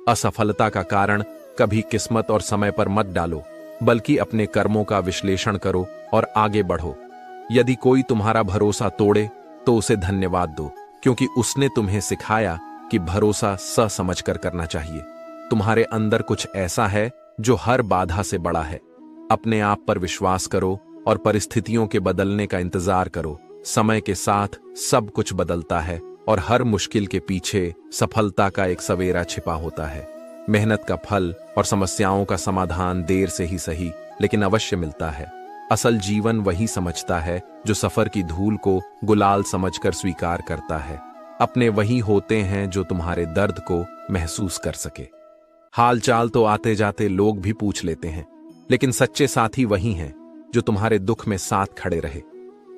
असफलता का कारण कभी किस्मत और समय पर मत डालो, बल्कि अपने कर्मों का विश्लेषण करो और आगे बढ़ो। यदि कोई तुम्हारा भरोसा तोड़े तो उसे धन्यवाद दो, क्योंकि उसने तुम्हें सिखाया कि भरोसा समझ कर करना चाहिए। तुम्हारे अंदर कुछ ऐसा है जो हर बाधा से बड़ा है। अपने आप पर विश्वास करो और परिस्थितियों के बदलने का इंतजार करो। समय के साथ सब कुछ बदलता है और हर मुश्किल के पीछे सफलता का एक सवेरा छिपा होता है। मेहनत का फल और समस्याओं का समाधान देर से ही सही, लेकिन अवश्य मिलता है। असल जीवन वही समझता है जो सफर की धूल को गुलाल समझकर स्वीकार करता है। अपने वही होते हैं जो तुम्हारे दर्द को महसूस कर सके। हाल चाल तो आते जाते लोग भी पूछ लेते हैं, लेकिन सच्चे साथी वही हैं जो तुम्हारे दुख में साथ खड़े रहे।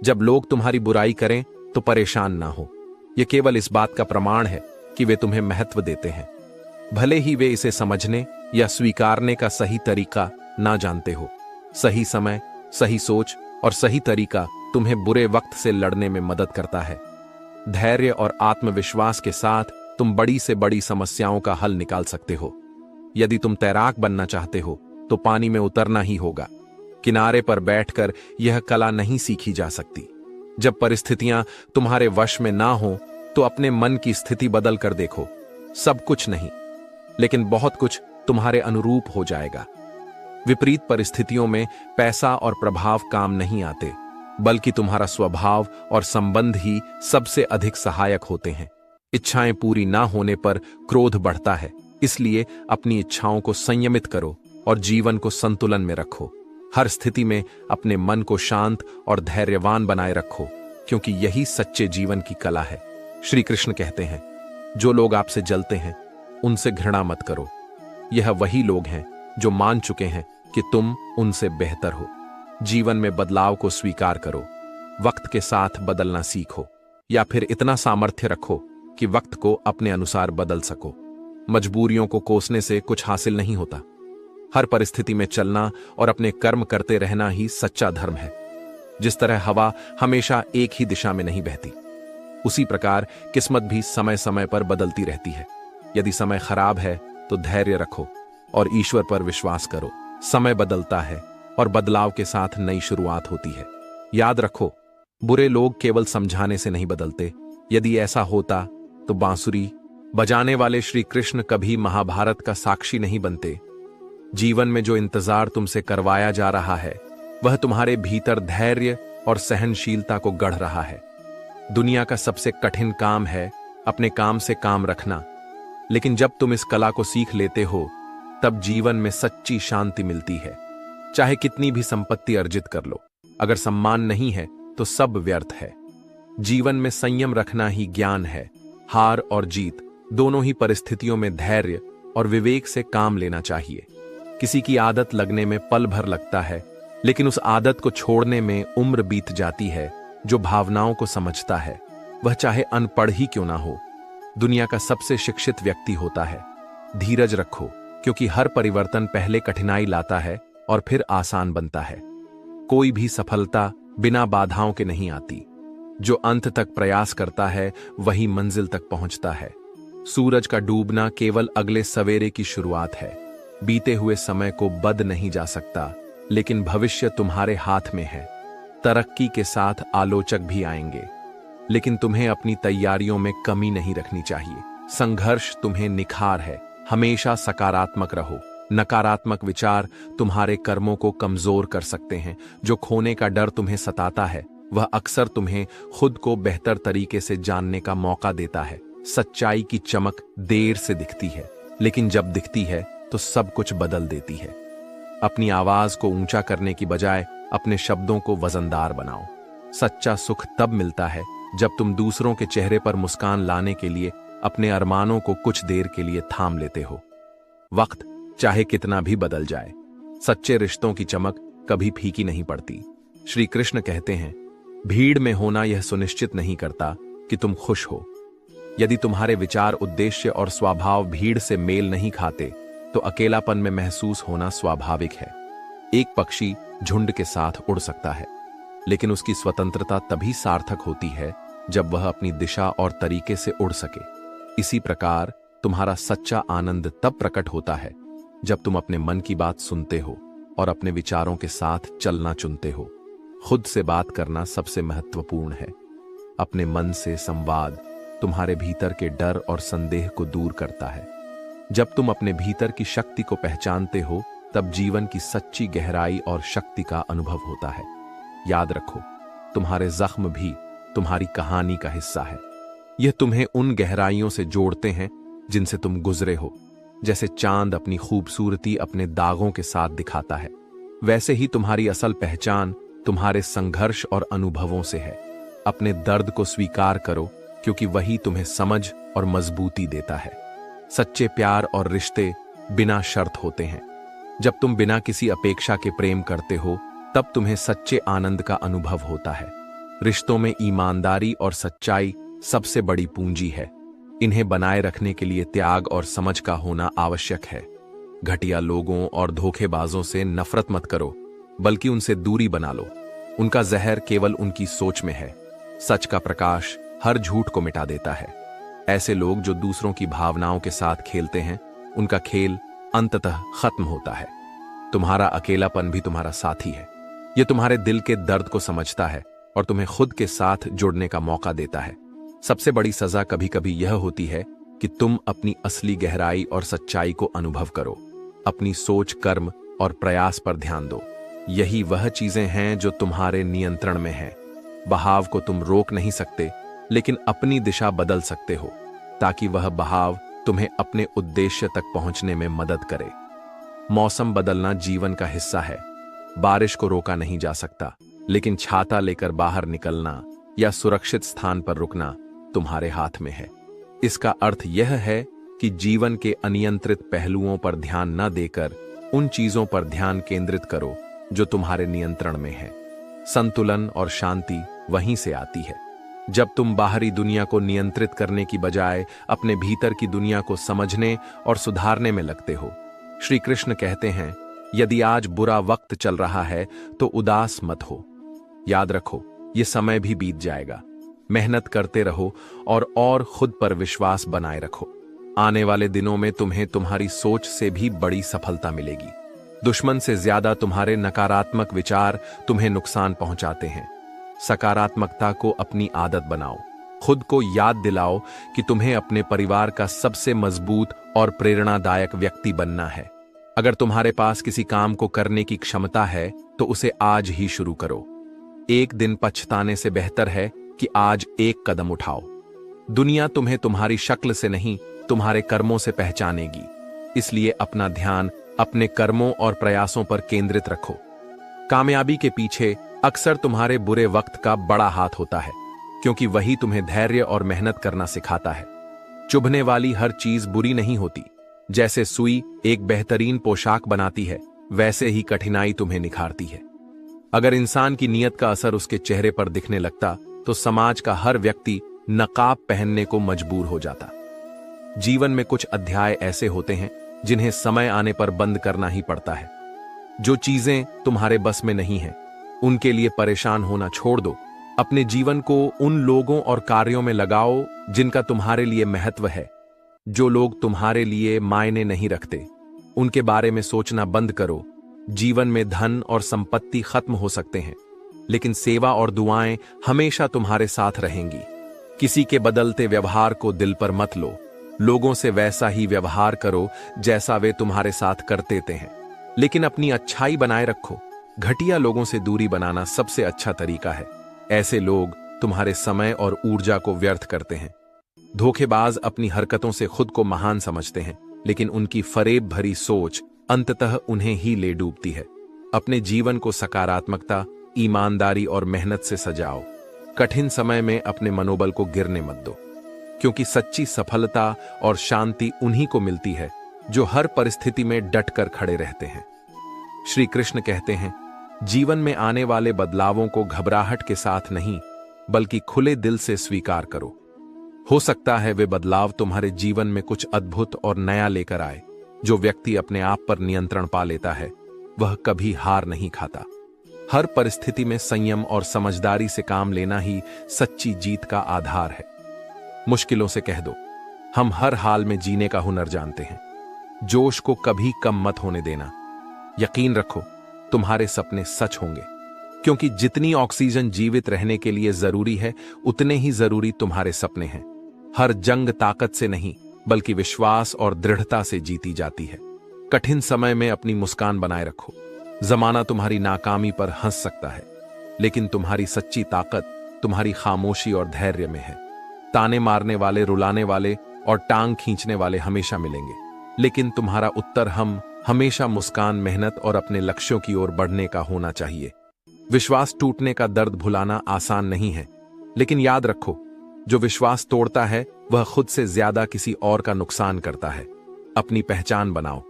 जब लोग तुम्हारी बुराई करें तो परेशान ना हो। यह केवल इस बात का प्रमाण है कि वे तुम्हें महत्व देते हैं, भले ही वे इसे समझने या स्वीकारने का सही तरीका ना जानते हो। सही समय, सही सोच और सही तरीका तुम्हें बुरे वक्त से लड़ने में मदद करता है। धैर्य और आत्मविश्वास के साथ तुम बड़ी से बड़ी समस्याओं का हल निकाल सकते हो। यदि तुम तैराक बनना चाहते हो तो पानी में उतरना ही होगा। किनारे पर बैठकर यह कला नहीं सीखी जा सकती। जब परिस्थितियां तुम्हारे वश में ना हो तो अपने मन की स्थिति बदल कर देखो। सब कुछ नहीं, लेकिन बहुत कुछ तुम्हारे अनुरूप हो जाएगा। विपरीत परिस्थितियों में पैसा और प्रभाव काम नहीं आते, बल्कि तुम्हारा स्वभाव और संबंध ही सबसे अधिक सहायक होते हैं। इच्छाएं पूरी ना होने पर क्रोध बढ़ता है, इसलिए अपनी इच्छाओं को संयमित करो और जीवन को संतुलन में रखो। हर स्थिति में अपने मन को शांत और धैर्यवान बनाए रखो, क्योंकि यही सच्चे जीवन की कला है। श्री कृष्ण कहते हैं, जो लोग आपसे जलते हैं उनसे घृणा मत करो। यह वही लोग हैं जो मान चुके हैं कि तुम उनसे बेहतर हो। जीवन में बदलाव को स्वीकार करो। वक्त के साथ बदलना सीखो, या फिर इतना सामर्थ्य रखो कि वक्त को अपने अनुसार बदल सको। मजबूरियों को कोसने से कुछ हासिल नहीं होता। हर परिस्थिति में चलना और अपने कर्म करते रहना ही सच्चा धर्म है। जिस तरह हवा हमेशा एक ही दिशा में नहीं बहती, उसी प्रकार किस्मत भी समय समय पर बदलती रहती है। यदि समय खराब है तो धैर्य रखो और ईश्वर पर विश्वास करो। समय बदलता है और बदलाव के साथ नई शुरुआत होती है। याद रखो, बुरे लोग केवल समझाने से नहीं बदलते, यदि ऐसा होता तो बांसुरी बजाने वाले श्री कृष्ण कभी महाभारत का साक्षी नहीं बनते। जीवन में जो इंतजार तुमसे करवाया जा रहा है वह तुम्हारे भीतर धैर्य और सहनशीलता को गढ़ रहा है। दुनिया का सबसे कठिन काम है अपने काम से काम रखना, लेकिन जब तुम इस कला को सीख लेते हो तब जीवन में सच्ची शांति मिलती है। चाहे कितनी भी संपत्ति अर्जित कर लो, अगर सम्मान नहीं है तो सब व्यर्थ है। जीवन में संयम रखना ही ज्ञान है। हार और जीत दोनों ही परिस्थितियों में धैर्य और विवेक से काम लेना चाहिए। किसी की आदत लगने में पल भर लगता है, लेकिन उस आदत को छोड़ने में उम्र बीत जाती है। जो भावनाओं को समझता है वह चाहे अनपढ़ ही क्यों ना हो, दुनिया का सबसे शिक्षित व्यक्ति होता है। धीरज रखो, क्योंकि हर परिवर्तन पहले कठिनाई लाता है और फिर आसान बनता है। कोई भी सफलता बिना बाधाओं के नहीं आती। जो अंत तक प्रयास करता है वही मंजिल तक पहुंचता है। सूरज का डूबना केवल अगले सवेरे की शुरुआत है। बीते हुए समय को बद नहीं जा सकता, लेकिन भविष्य तुम्हारे हाथ में है। तरक्की के साथ आलोचक भी आएंगे, लेकिन तुम्हें अपनी तैयारियों में कमी नहीं रखनी चाहिए। संघर्ष तुम्हें निखार है। हमेशा सकारात्मक रहो। नकारात्मक विचार तुम्हारे कर्मों को कमजोर कर सकते हैं। जो खोने का डर तुम्हें सताता है वह अक्सर तुम्हें खुद को बेहतर तरीके से जानने का मौका देता है। सच्चाई की चमक देर से दिखती है, लेकिन जब दिखती है तो सब कुछ बदल देती है। अपनी आवाज को ऊंचा करने की बजाय अपने शब्दों को वजनदार बनाओ। सच्चा सुख तब मिलता है जब तुम दूसरों के चेहरे पर मुस्कान लाने के लिए अपने अरमानों को कुछ देर के लिए थाम लेते हो। वक्त चाहे कितना भी बदल जाए, सच्चे रिश्तों की चमक कभी फीकी नहीं पड़ती। श्री कृष्ण कहते हैं, भीड़ में होना यह सुनिश्चित नहीं करता कि तुम खुश हो। यदि तुम्हारे विचार, उद्देश्य और स्वभाव भीड़ से मेल नहीं खाते तो अकेलापन में महसूस होना स्वाभाविक है। एक पक्षी झुंड के साथ उड़ सकता है, लेकिन उसकी स्वतंत्रता तभी सार्थक होती है जब वह अपनी दिशा और तरीके से उड़ सके। इसी प्रकार तुम्हारा सच्चा आनंद तब प्रकट होता है जब तुम अपने मन की बात सुनते हो और अपने विचारों के साथ चलना चुनते हो। खुद से बात करना सबसे महत्वपूर्ण है। अपने मन से संवाद तुम्हारे भीतर के डर और संदेह को दूर करता है। जब तुम अपने भीतर की शक्ति को पहचानते हो तब जीवन की सच्ची गहराई और शक्ति का अनुभव होता है। याद रखो, तुम्हारे जख्म भी तुम्हारी कहानी का हिस्सा है। यह तुम्हें उन गहराइयों से जोड़ते हैं जिनसे तुम गुजरे हो। जैसे चांद अपनी खूबसूरती अपने दागों के साथ दिखाता है, वैसे ही तुम्हारी असल पहचान तुम्हारे संघर्ष और अनुभवों से है। अपने दर्द को स्वीकार करो, क्योंकि वही तुम्हें समझ और मजबूती देता है। सच्चे प्यार और रिश्ते बिना शर्त होते हैं। जब तुम बिना किसी अपेक्षा के प्रेम करते हो तब तुम्हें सच्चे आनंद का अनुभव होता है। रिश्तों में ईमानदारी और सच्चाई सबसे बड़ी पूंजी है। इन्हें बनाए रखने के लिए त्याग और समझ का होना आवश्यक है। घटिया लोगों और धोखेबाजों से नफरत मत करो, बल्कि उनसे दूरी बना लो। उनका जहर केवल उनकी सोच में है। सच का प्रकाश हर झूठ को मिटा देता है। ऐसे लोग जो दूसरों की भावनाओं के साथ खेलते हैं, उनका खेल अंततः खत्म होता है। तुम्हारा अकेलापन भी तुम्हारा साथी है। यह तुम्हारे दिल के दर्द को समझता है और तुम्हें खुद के साथ जुड़ने का मौका देता है। सबसे बड़ी सजा कभी कभी यह होती है कि तुम अपनी असली गहराई और सच्चाई को अनुभव करो। अपनी सोच, कर्म और प्रयास पर ध्यान दो। यही वह चीजें हैं जो तुम्हारे नियंत्रण में हैं। बहाव को तुम रोक नहीं सकते, लेकिन अपनी दिशा बदल सकते हो, ताकि वह बहाव तुम्हें अपने उद्देश्य तक पहुंचने में मदद करे। मौसम बदलना जीवन का हिस्सा है। बारिश को रोका नहीं जा सकता, लेकिन छाता लेकर बाहर निकलना या सुरक्षित स्थान पर रुकना तुम्हारे हाथ में है। इसका अर्थ यह है कि जीवन के अनियंत्रित पहलुओं पर ध्यान न देकर उन चीजों पर ध्यान केंद्रित करो जो तुम्हारे नियंत्रण में है। संतुलन और शांति वहीं से आती है, जब तुम बाहरी दुनिया को नियंत्रित करने की बजाय अपने भीतर की दुनिया को समझने और सुधारने में लगते हो। श्री कृष्ण कहते हैं, यदि आज बुरा वक्त चल रहा है तो उदास मत हो। याद रखो, ये समय भी बीत जाएगा। मेहनत करते रहो और खुद पर विश्वास बनाए रखो। आने वाले दिनों में तुम्हें तुम्हारी सोच से भी बड़ी सफलता मिलेगी। दुश्मन से ज्यादा तुम्हारे नकारात्मक विचार तुम्हें नुकसान पहुंचाते हैं। सकारात्मकता को अपनी आदत बनाओ। खुद को याद दिलाओ कि तुम्हें अपने परिवार का सबसे मजबूत और प्रेरणादायक व्यक्ति बनना है। अगर तुम्हारे पास किसी काम को करने की क्षमता है तो उसे आज ही शुरू करो। एक दिन पछताने से बेहतर है कि आज एक कदम उठाओ। दुनिया तुम्हें तुम्हारी शक्ल से नहीं, तुम्हारे कर्मों से पहचानेगी। इसलिए अपना ध्यान अपने कर्मों और प्रयासों पर केंद्रित रखो। कामयाबी के पीछे अक्सर तुम्हारे बुरे वक्त का बड़ा हाथ होता है, क्योंकि वही तुम्हें धैर्य और मेहनत करना सिखाता है। चुभने वाली हर चीज बुरी नहीं होती। जैसे सुई एक बेहतरीन पोशाक बनाती है, वैसे ही कठिनाई तुम्हें निखारती है। अगर इंसान की नीयत का असर उसके चेहरे पर दिखने लगता तो समाज का हर व्यक्ति नकाब पहनने को मजबूर हो जाता। जीवन में कुछ अध्याय ऐसे होते हैं जिन्हें समय आने पर बंद करना ही पड़ता है। जो चीजें तुम्हारे बस में नहीं हैं, उनके लिए परेशान होना छोड़ दो। अपने जीवन को उन लोगों और कार्यों में लगाओ जिनका तुम्हारे लिए महत्व है। जो लोग तुम्हारे लिए मायने नहीं रखते, उनके बारे में सोचना बंद करो। जीवन में धन और संपत्ति खत्म हो सकते हैं, लेकिन सेवा और दुआएं हमेशा तुम्हारे साथ रहेंगी। किसी के बदलते व्यवहार को दिल पर मत लो। लोगों से वैसा ही व्यवहार करो जैसा वे तुम्हारे साथ करते हैं, लेकिन अपनी अच्छाई बनाए रखो। घटिया लोगों से दूरी बनाना सबसे अच्छा तरीका है। ऐसे लोग तुम्हारे समय और ऊर्जा को व्यर्थ करते हैं। धोखेबाज अपनी हरकतों से खुद को महान समझते हैं, लेकिन उनकी फरेब भरी सोच अंततः उन्हें ही ले डूबती है। अपने जीवन को सकारात्मकता, ईमानदारी और मेहनत से सजाओ। कठिन समय में अपने मनोबल को गिरने मत दो, क्योंकि सच्ची सफलता और शांति उन्हीं को मिलती है जो हर परिस्थिति में डटकर खड़े रहते हैं। श्री कृष्ण कहते हैं, जीवन में आने वाले बदलावों को घबराहट के साथ नहीं, बल्कि खुले दिल से स्वीकार करो। हो सकता है वे बदलाव तुम्हारे जीवन में कुछ अद्भुत और नया लेकर आए। जो व्यक्ति अपने आप पर नियंत्रण पा लेता है, वह कभी हार नहीं खाता। हर परिस्थिति में संयम और समझदारी से काम लेना ही सच्ची जीत का आधार है। मुश्किलों से कह दो, हम हर हाल में जीने का हुनर जानते हैं। जोश को कभी कम मत होने देना। यकीन रखो, तुम्हारे सपने सच होंगे, क्योंकि जितनी ऑक्सीजन जीवित रहने के लिए जरूरी है, उतने ही जरूरी तुम्हारे सपने हैं। हर जंग ताकत से नहीं, बल्कि विश्वास और दृढ़ता से जीती जाती है। कठिन समय में अपनी मुस्कान बनाए रखो। जमाना तुम्हारी नाकामी पर हंस सकता है, लेकिन तुम्हारी सच्ची ताकत तुम्हारी खामोशी और धैर्य में है। ताने मारने वाले, रुलाने वाले और टांग खींचने वाले हमेशा मिलेंगे, लेकिन तुम्हारा उत्तर हम हमेशा मुस्कान, मेहनत और अपने लक्ष्यों की ओर बढ़ने का होना चाहिए। विश्वास टूटने का दर्द भुलाना आसान नहीं है, लेकिन याद रखो, जो विश्वास तोड़ता है वह खुद से ज्यादा किसी और का नुकसान करता है। अपनी पहचान बनाओ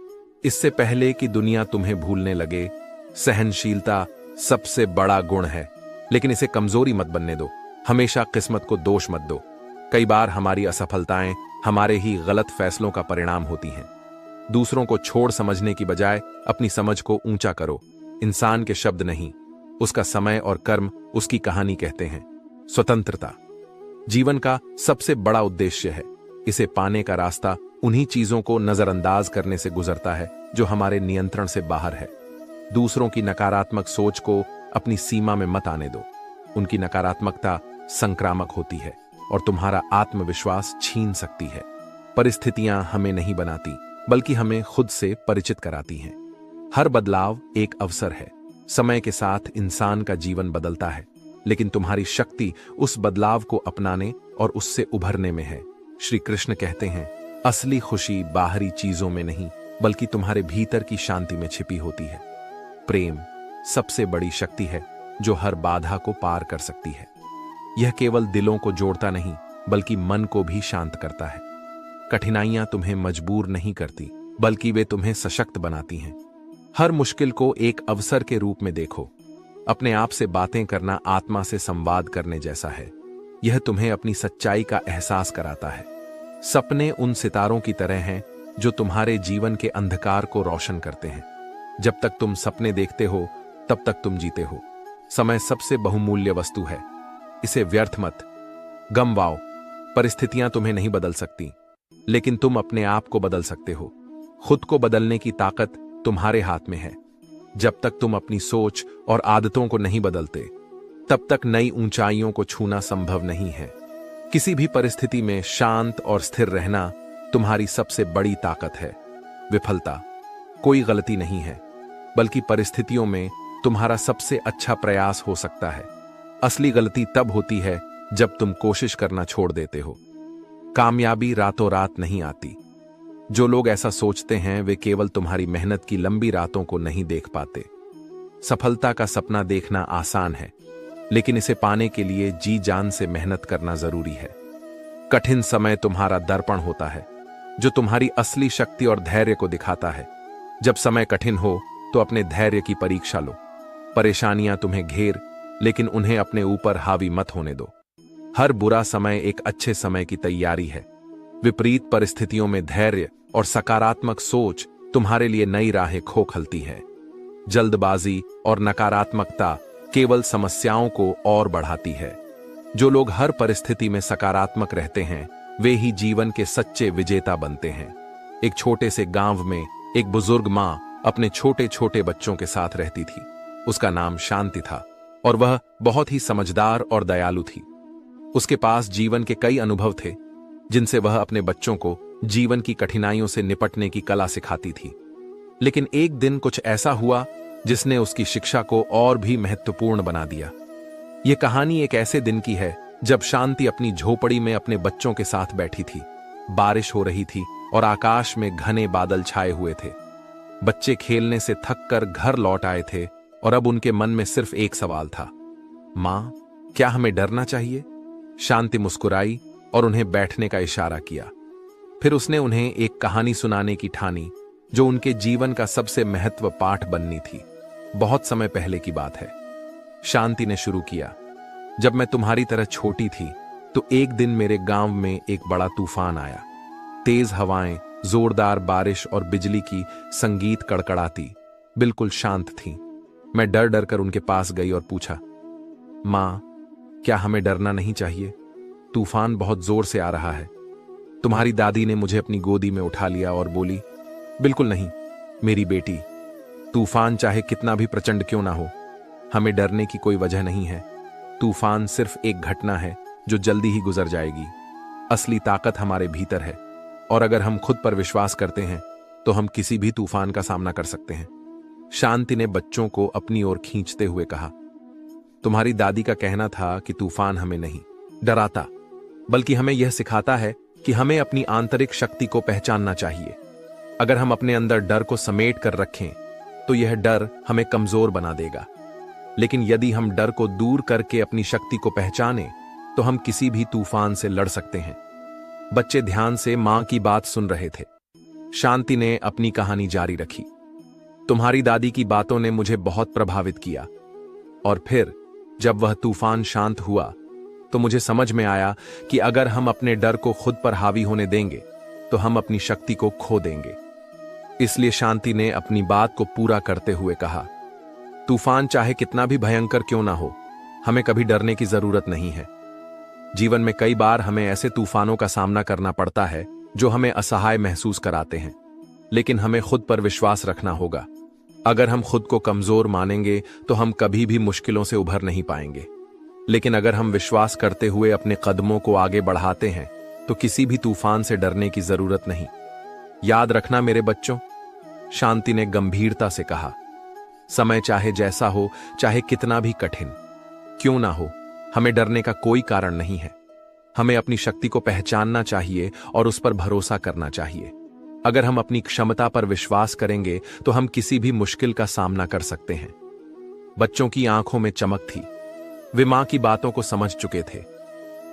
इससे पहले कि दुनिया तुम्हें भूलने लगे। सहनशीलता सबसे बड़ा गुण है, लेकिन इसे कमजोरी मत बनने दो। हमेशा किस्मत को दोष मत दो। कई बार हमारी असफलताएं हमारे ही गलत फैसलों का परिणाम होती हैं। दूसरों को छोड़ समझने की बजाय अपनी समझ को ऊंचा करो। इंसान के शब्द नहीं, उसका समय और कर्म उसकी कहानी कहते हैं। स्वतंत्रता जीवन का सबसे बड़ा उद्देश्य है। इसे पाने का रास्ता उन्हीं चीजों को नजरअंदाज करने से गुजरता है जो हमारे नियंत्रण से बाहर है। दूसरों की नकारात्मक सोच को अपनी सीमा में मत आने दो। उनकी नकारात्मकता संक्रामक होती है और तुम्हारा आत्मविश्वास छीन सकती है। परिस्थितियां हमें नहीं बनाती, बल्कि हमें खुद से परिचित कराती हैं। हर बदलाव एक अवसर है। समय के साथ इंसान का जीवन बदलता है, लेकिन तुम्हारी शक्ति उस बदलाव को अपनाने और उससे उभरने में है। श्री कृष्ण कहते हैं, असली खुशी बाहरी चीजों में नहीं, बल्कि तुम्हारे भीतर की शांति में छिपी होती है। प्रेम सबसे बड़ी शक्ति है जो हर बाधा को पार कर सकती है। यह केवल दिलों को जोड़ता नहीं, बल्कि मन को भी शांत करता है। कठिनाइयां तुम्हें मजबूर नहीं करती, बल्कि वे तुम्हें सशक्त बनाती हैं। हर मुश्किल को एक अवसर के रूप में देखो। अपने आप से बातें करना आत्मा से संवाद करने जैसा है। यह तुम्हें अपनी सच्चाई का एहसास कराता है। सपने उन सितारों की तरह हैं जो तुम्हारे जीवन के अंधकार को रोशन करते हैं। जब तक तुम सपने देखते हो, तब तक तुम जीते हो। समय सबसे बहुमूल्य वस्तु है, इसे व्यर्थ मत गमवाओ। परिस्थितियां तुम्हें नहीं बदल सकती, लेकिन तुम अपने आप को बदल सकते हो। खुद को बदलने की ताकत तुम्हारे हाथ में है। जब तक तुम अपनी सोच और आदतों को नहीं बदलते, तब तक नई ऊंचाइयों को छूना संभव नहीं है। किसी भी परिस्थिति में शांत और स्थिर रहना तुम्हारी सबसे बड़ी ताकत है। विफलता कोई गलती नहीं है, बल्कि परिस्थितियों में तुम्हारा सबसे अच्छा प्रयास हो सकता है। असली गलती तब होती है जब तुम कोशिश करना छोड़ देते हो। कामयाबी रातों रात नहीं आती। जो लोग ऐसा सोचते हैं वे केवल तुम्हारी मेहनत की लंबी रातों को नहीं देख पाते। सफलता का सपना देखना आसान है, लेकिन इसे पाने के लिए जी जान से मेहनत करना जरूरी है। कठिन समय तुम्हारा दर्पण होता है, जो तुम्हारी असली शक्ति और धैर्य को दिखाता है। जब समय कठिन हो तो अपने धैर्य की परीक्षा लो। परेशानियां तुम्हें घेर, लेकिन उन्हें अपने ऊपर हावी मत होने दो। हर बुरा समय एक अच्छे समय की तैयारी है। विपरीत परिस्थितियों में धैर्य और सकारात्मक सोच तुम्हारे लिए नई राहें खोलती है। जल्दबाजी और नकारात्मकता केवल समस्याओं को और बढ़ाती है। जो लोग हर परिस्थिति में सकारात्मक रहते हैं वे ही जीवन के सच्चे विजेता बनते हैं। एक छोटे से गांव में एक बुजुर्ग मां अपने छोटे छोटे बच्चों के साथ रहती थी। उसका नाम शांति था और वह बहुत ही समझदार और दयालु थी। उसके पास जीवन के कई अनुभव थे, जिनसे वह अपने बच्चों को जीवन की कठिनाइयों से निपटने की कला सिखाती थी। लेकिन एक दिन कुछ ऐसा हुआ जिसने उसकी शिक्षा को और भी महत्वपूर्ण बना दिया। यह कहानी एक ऐसे दिन की है जब शांति अपनी झोपड़ी में अपने बच्चों के साथ बैठी थी। बारिश हो रही थी और आकाश में घने बादल छाए हुए थे। बच्चे खेलने से थक कर घर लौट आए थे और अब उनके मन में सिर्फ एक सवाल था, मां, क्या हमें डरना चाहिए? शांति मुस्कुराई और उन्हें बैठने का इशारा किया। फिर उसने उन्हें एक कहानी सुनाने की ठानी, जो उनके जीवन का सबसे महत्वपूर्ण पाठ बननी थी। बहुत समय पहले की बात है। शांति ने शुरू किया, जब मैं तुम्हारी तरह छोटी थी तो एक दिन मेरे गांव में एक बड़ा तूफान आया। तेज हवाएं, जोरदार बारिश और बिजली की संगीत कड़कड़ाती बिल्कुल शांत थी। मैं डर डर कर उनके पास गई और पूछा, मां, क्या हमें डरना नहीं चाहिए? तूफान बहुत जोर से आ रहा है। तुम्हारी दादी ने मुझे अपनी गोदी में उठा लिया और बोली, बिल्कुल नहीं मेरी बेटी, तूफान चाहे कितना भी प्रचंड क्यों ना हो, हमें डरने की कोई वजह नहीं है। तूफान सिर्फ एक घटना है जो जल्दी ही गुजर जाएगी। असली ताकत हमारे भीतर है, और अगर हम खुद पर विश्वास करते हैं तो हम किसी भी तूफान का सामना कर सकते हैं। शांति ने बच्चों को अपनी ओर खींचते हुए कहा, तुम्हारी दादी का कहना था कि तूफान हमें नहीं डराता, बल्कि हमें यह सिखाता है कि हमें अपनी आंतरिक शक्ति को पहचानना चाहिए। अगर हम अपने अंदर डर को समेट कर रखें तो यह डर हमें कमजोर बना देगा, लेकिन यदि हम डर को दूर करके अपनी शक्ति को पहचाने तो हम किसी भी तूफान से लड़ सकते हैं। बच्चे ध्यान से मां की बात सुन रहे थे। शांति ने अपनी कहानी जारी रखी, तुम्हारी दादी की बातों ने मुझे बहुत प्रभावित किया, और फिर जब वह तूफान शांत हुआ तो मुझे समझ में आया कि अगर हम अपने डर को खुद पर हावी होने देंगे तो हम अपनी शक्ति को खो देंगे। इसलिए शांति ने अपनी बात को पूरा करते हुए कहा, तूफान चाहे कितना भी भयंकर क्यों ना हो, हमें कभी डरने की जरूरत नहीं है। जीवन में कई बार हमें ऐसे तूफानों का सामना करना पड़ता है जो हमें असहाय महसूस कराते हैं, लेकिन हमें खुद पर विश्वास रखना होगा। अगर हम खुद को कमजोर मानेंगे तो हम कभी भी मुश्किलों से उभर नहीं पाएंगे, लेकिन अगर हम विश्वास करते हुए अपने कदमों को आगे बढ़ाते हैं तो किसी भी तूफान से डरने की जरूरत नहीं। याद रखना मेरे बच्चों, शांति ने गंभीरता से कहा, समय चाहे जैसा हो, चाहे कितना भी कठिन क्यों ना हो, हमें डरने का कोई कारण नहीं है। हमें अपनी शक्ति को पहचानना चाहिए और उस पर भरोसा करना चाहिए। अगर हम अपनी क्षमता पर विश्वास करेंगे तो हम किसी भी मुश्किल का सामना कर सकते हैं। बच्चों की आंखों में चमक थी। वे मां की बातों को समझ चुके थे।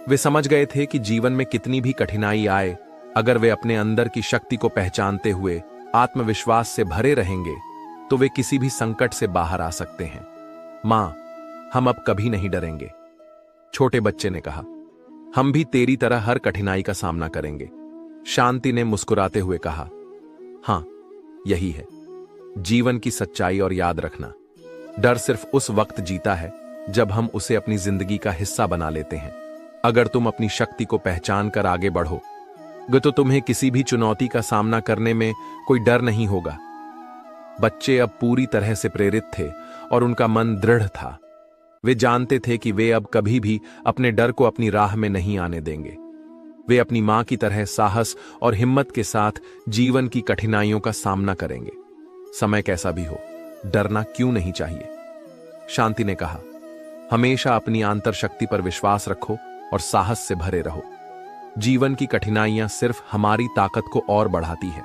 वे समझ गए थे कि जीवन में कितनी भी कठिनाई आए, अगर वे अपने अंदर की शक्ति को पहचानते हुए आत्मविश्वास से भरे रहेंगे तो वे किसी भी संकट से बाहर आ सकते हैं। मां, हम अब कभी नहीं डरेंगे। छोटे बच्चे ने कहा, हम भी तेरी तरह हर कठिनाई का सामना करेंगे। शांति ने मुस्कुराते हुए कहा, हां, यही है जीवन की सच्चाई। और याद रखना, डर सिर्फ उस वक्त जीता है जब हम उसे अपनी जिंदगी का हिस्सा बना लेते हैं। अगर तुम अपनी शक्ति को पहचान कर आगे बढ़ो तो तुम्हें किसी भी चुनौती का सामना करने में कोई डर नहीं होगा। बच्चे अब पूरी तरह से प्रेरित थे और उनका मन दृढ़ था। वे जानते थे कि वे अब कभी भी अपने डर को अपनी राह में नहीं आने देंगे। वे अपनी मां की तरह साहस और हिम्मत के साथ जीवन की कठिनाइयों का सामना करेंगे। समय कैसा भी हो, डरना क्यों नहीं चाहिए। शांति ने कहा, हमेशा अपनी आंतर शक्ति पर विश्वास रखो और साहस से भरे रहो। जीवन की कठिनाइयां सिर्फ हमारी ताकत को और बढ़ाती है।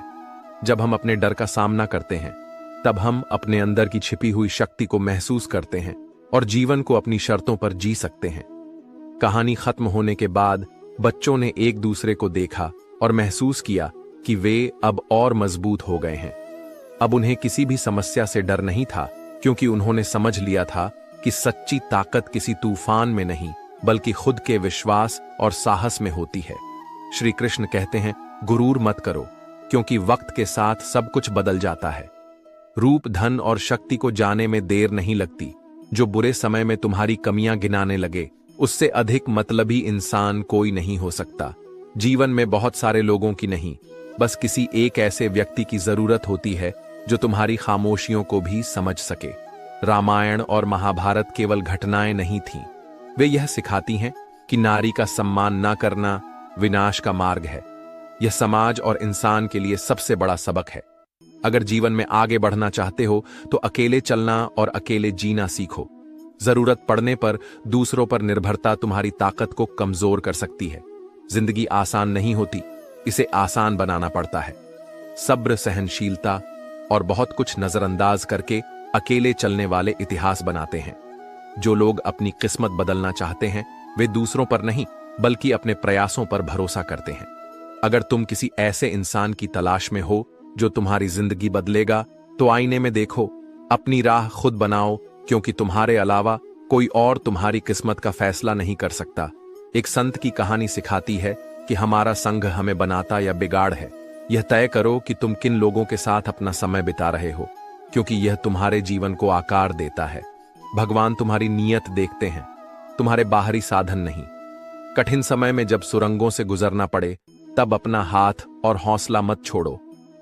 जब हम अपने डर का सामना करते हैं, तब हम अपने अंदर की छिपी हुई शक्ति को महसूस करते हैं और जीवन को अपनी शर्तों पर जी सकते हैं। कहानी खत्म होने के बाद बच्चों ने एक दूसरे को देखा और महसूस किया कि वे अब और मजबूत हो गए हैं। अब उन्हें किसी भी समस्या से डर नहीं था, क्योंकि उन्होंने समझ लिया था कि सच्ची ताकत किसी तूफान में नहीं, बल्कि खुद के विश्वास और साहस में होती है। श्री कृष्ण कहते हैं, गुरूर मत करो, क्योंकि वक्त के साथ सब कुछ बदल जाता है। रूप, धन और शक्ति को जाने में देर नहीं लगती। जो बुरे समय में तुम्हारी कमियां गिनाने लगे, उससे अधिक मतलबी इंसान कोई नहीं हो सकता। जीवन में बहुत सारे लोगों की नहीं, बस किसी एक ऐसे व्यक्ति की जरूरत होती है जो तुम्हारी खामोशियों को भी समझ सके। रामायण और महाभारत केवल घटनाएं नहीं थीं, वे यह सिखाती हैं कि नारी का सम्मान न करना विनाश का मार्ग है। यह समाज और इंसान के लिए सबसे बड़ा सबक है। अगर जीवन में आगे बढ़ना चाहते हो तो अकेले चलना और अकेले जीना सीखो। जरूरत पड़ने पर दूसरों पर निर्भरता तुम्हारी ताकत को कमजोर कर सकती है। जिंदगी आसान नहीं होती, इसे आसान बनाना पड़ता है। सब्र, सहनशीलता और बहुत कुछ नजरअंदाज करके अकेले चलने वाले इतिहास बनाते हैं। जो लोग अपनी किस्मत बदलना चाहते हैं, वे दूसरों पर नहीं, बल्कि अपने प्रयासों पर भरोसा करते हैं। अगर तुम किसी ऐसे इंसान की तलाश में हो जो तुम्हारी जिंदगी बदलेगा, तो आईने में देखो, अपनी राह खुद बनाओ, क्योंकि तुम्हारे अलावा कोई और तुम्हारी किस्मत का फैसला नहीं कर सकता। एक संत की कहानी सिखाती है कि हमारा संग हमें बनाता या बिगाड़ है। यह तय करो कि तुम किन लोगों के साथ अपना समय बिता रहे हो, क्योंकि यह तुम्हारे जीवन को आकार देता है। भगवान तुम्हारी नीयत देखते हैं, तुम्हारे बाहरी साधन नहीं। कठिन समय में जब सुरंगों से गुजरना पड़े, तब अपना हाथ और हौसला मत छोड़ो।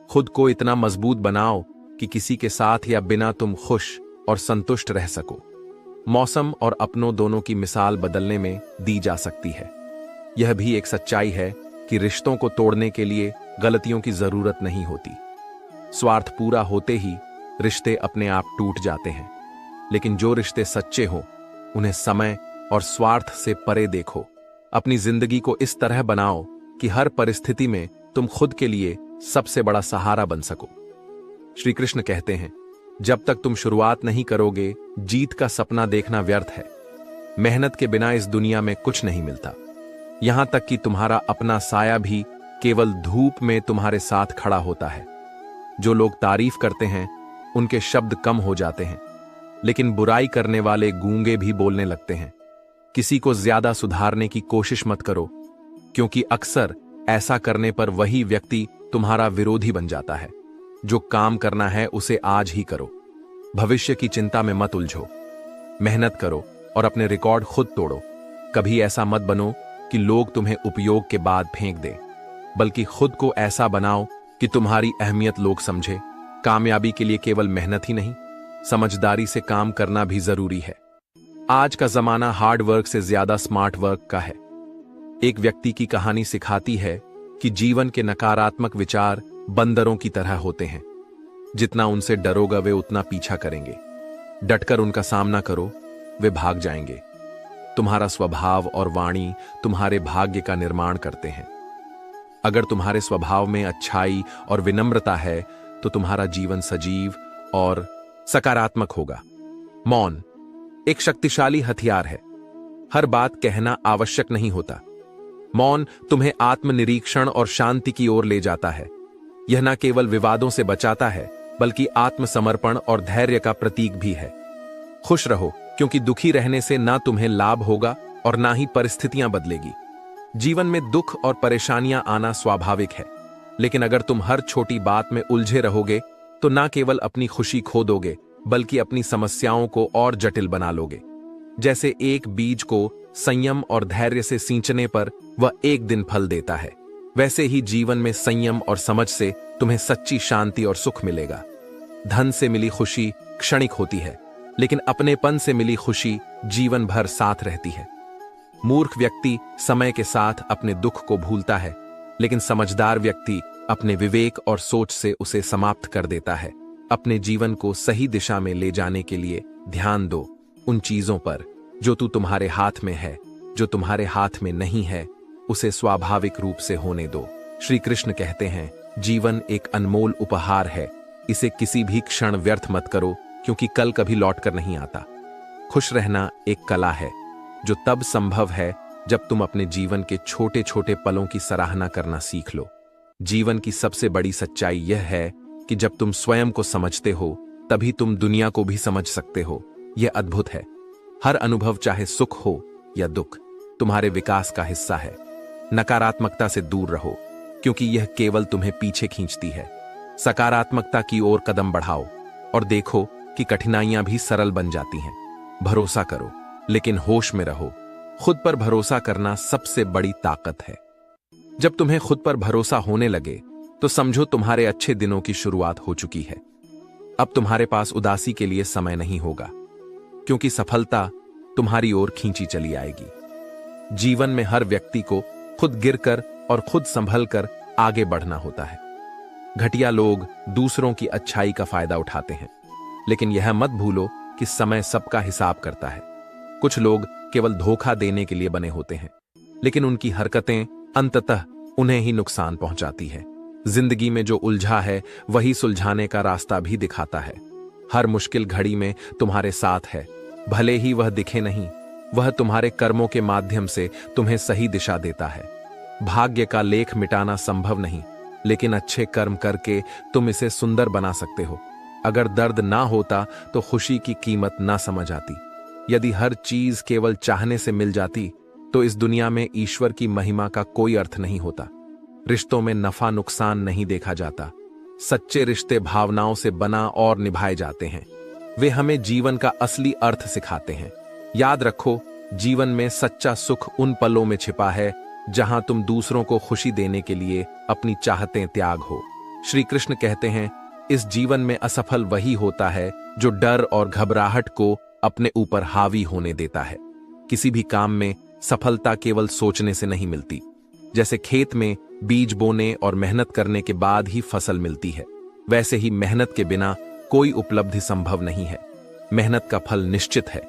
खुद को इतना मजबूत बनाओ कि किसी के साथ या बिना तुम खुश और संतुष्ट रह सको। मौसम और अपनों दोनों की मिसाल बदलने में दी जा सकती है। यह भी एक सच्चाई है कि रिश्तों को तोड़ने के लिए गलतियों की जरूरत नहीं होती। स्वार्थ पूरा होते ही रिश्ते अपने आप टूट जाते हैं। लेकिन जो रिश्ते सच्चे हो, उन्हें समय और स्वार्थ से परे देखो। अपनी जिंदगी को इस तरह बनाओ कि हर परिस्थिति में तुम खुद के लिए सबसे बड़ा सहारा बन सको। श्री कृष्ण कहते हैं, जब तक तुम शुरुआत नहीं करोगे, जीत का सपना देखना व्यर्थ है। मेहनत के बिना इस दुनिया में कुछ नहीं मिलता। यहां तक कि तुम्हारा अपना साया भी केवल धूप में तुम्हारे साथ खड़ा होता है। जो लोग तारीफ करते हैं, उनके शब्द कम हो जाते हैं, लेकिन बुराई करने वाले गूंगे भी बोलने लगते हैं। किसी को ज्यादा सुधारने की कोशिश मत करो, क्योंकि अक्सर ऐसा करने पर वही व्यक्ति तुम्हारा विरोधी बन जाता है। जो काम करना है उसे आज ही करो। भविष्य की चिंता में मत उलझो। मेहनत करो और अपने रिकॉर्ड खुद तोड़ो। कभी ऐसा मत बनो कि लोग तुम्हें उपयोग के बाद फेंक दें, बल्कि खुद को ऐसा बनाओ कि तुम्हारी अहमियत लोग समझे। कामयाबी के लिए केवल मेहनत ही नहीं, समझदारी से काम करना भी जरूरी है। आज का जमाना हार्ड वर्क से ज्यादा स्मार्ट वर्क का है। एक व्यक्ति की कहानी सिखाती है कि जीवन के नकारात्मक विचार बंदरों की तरह होते हैं। जितना उनसे डरोगे वे उतना पीछा करेंगे। डटकर उनका सामना करो, वे भाग जाएंगे। तुम्हारा स्वभाव और वाणी तुम्हारे भाग्य का निर्माण करते हैं। अगर तुम्हारे स्वभाव में अच्छाई और विनम्रता है, तो तुम्हारा जीवन सजीव और सकारात्मक होगा। मौन एक शक्तिशाली हथियार है। हर बात कहना आवश्यक नहीं होता। मौन तुम्हें आत्मनिरीक्षण और शांति की ओर ले जाता है। यह न केवल विवादों से बचाता है, बल्कि आत्मसमर्पण और धैर्य का प्रतीक भी है। खुश रहो, क्योंकि दुखी रहने से ना तुम्हें लाभ होगा और ना ही परिस्थितियां बदलेगी। जीवन में दुख और परेशानियां आना स्वाभाविक है, लेकिन अगर तुम हर छोटी बात में उलझे रहोगे, तो ना केवल अपनी खुशी खो दोगे, बल्कि अपनी समस्याओं को और जटिल बना लोगे। जैसे एक बीज को संयम और धैर्य से सींचने पर वह एक दिन फल देता है, वैसे ही जीवन में संयम और समझ से तुम्हें सच्ची शांति और सुख मिलेगा। धन से मिली खुशी क्षणिक होती है, लेकिन अपनेपन से मिली खुशी जीवन भर साथ रहती है। मूर्ख व्यक्ति समय के साथ अपने दुख को भूलता है, लेकिन समझदार व्यक्ति अपने विवेक और सोच से उसे समाप्त कर देता है। अपने जीवन को सही दिशा में ले जाने के लिए ध्यान दो उन चीजों पर जो तुम्हारे हाथ में है। जो तुम्हारे हाथ में नहीं है उसे स्वाभाविक रूप से होने दो। श्री कृष्ण कहते हैं, जीवन एक अनमोल उपहार है, इसे किसी भी क्षण व्यर्थ मत करो, क्योंकि कल कभी लौट कर नहीं आता। खुश रहना एक कला है जो तब संभव है जब तुम अपने जीवन के छोटे छोटे पलों की सराहना करना सीख लो। जीवन की सबसे बड़ी सच्चाई यह है कि जब तुम स्वयं को समझते हो तभी तुम दुनिया को भी समझ सकते हो। यह अद्भुत है। हर अनुभव, चाहे सुख हो या दुख, तुम्हारे विकास का हिस्सा है। नकारात्मकता से दूर रहो, क्योंकि यह केवल तुम्हें पीछे खींचती है। सकारात्मकता की ओर कदम बढ़ाओ और देखो कि कठिनाइयां भी सरल बन जाती हैं। भरोसा करो, लेकिन होश में रहो। खुद पर भरोसा करना सबसे बड़ी ताकत है। जब तुम्हें खुद पर भरोसा होने लगे तो समझो तुम्हारे अच्छे दिनों की शुरुआत हो चुकी है। अब तुम्हारे पास उदासी के लिए समय नहीं होगा, क्योंकि सफलता तुम्हारी ओर खींची चली आएगी। जीवन में हर व्यक्ति को खुद गिरकर और खुद संभल कर आगे बढ़ना होता है। घटिया लोग दूसरों की अच्छाई का फायदा उठाते हैं, लेकिन यह मत भूलो कि समय सबका हिसाब करता है। कुछ लोग केवल धोखा देने के लिए बने होते हैं, लेकिन उनकी हरकतें अंततः उन्हें ही नुकसान पहुंचाती है। जिंदगी में जो उलझा है वही सुलझाने का रास्ता भी दिखाता है। हर मुश्किल घड़ी में तुम्हारे साथ है, भले ही वह दिखे नहीं। वह तुम्हारे कर्मों के माध्यम से तुम्हें सही दिशा देता है। भाग्य का लेख मिटाना संभव नहीं, लेकिन अच्छे कर्म करके तुम इसे सुंदर बना सकते हो। अगर दर्द ना होता तो खुशी की कीमत ना समझ आती। यदि हर चीज केवल चाहने से मिल जाती तो इस दुनिया में ईश्वर की महिमा का कोई अर्थ नहीं होता। रिश्तों में नफा नुकसान नहीं देखा जाता। सच्चे रिश्ते भावनाओं से बना और निभाए जाते हैं। वे हमें जीवन का असली अर्थ सिखाते हैं। याद रखो, जीवन में सच्चा सुख उन पलों में छिपा है जहां तुम दूसरों को खुशी देने के लिए अपनी चाहतें त्याग हो। श्री कृष्ण कहते हैं, इस जीवन में असफल वही होता है जो डर और घबराहट को अपने ऊपर हावी होने देता है। किसी भी काम में सफलता केवल सोचने से नहीं मिलती। जैसे खेत में बीज बोने और मेहनत करने के बाद ही फसल मिलती है, वैसे ही मेहनत के बिना कोई उपलब्धि संभव नहीं है। मेहनत का फल निश्चित है,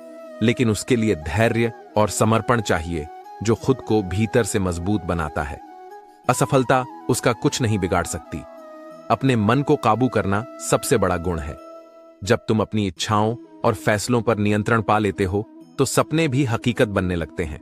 लेकिन उसके लिए धैर्य और समर्पण चाहिए जो खुद को भीतर से मजबूत बनाता है। असफलता उसका कुछ नहीं बिगाड़ सकती। अपने मन को काबू करना सबसे बड़ा गुण है। जब तुम अपनी इच्छाओं और फैसलों पर नियंत्रण पा लेते हो तो सपने भी हकीकत बनने लगते हैं।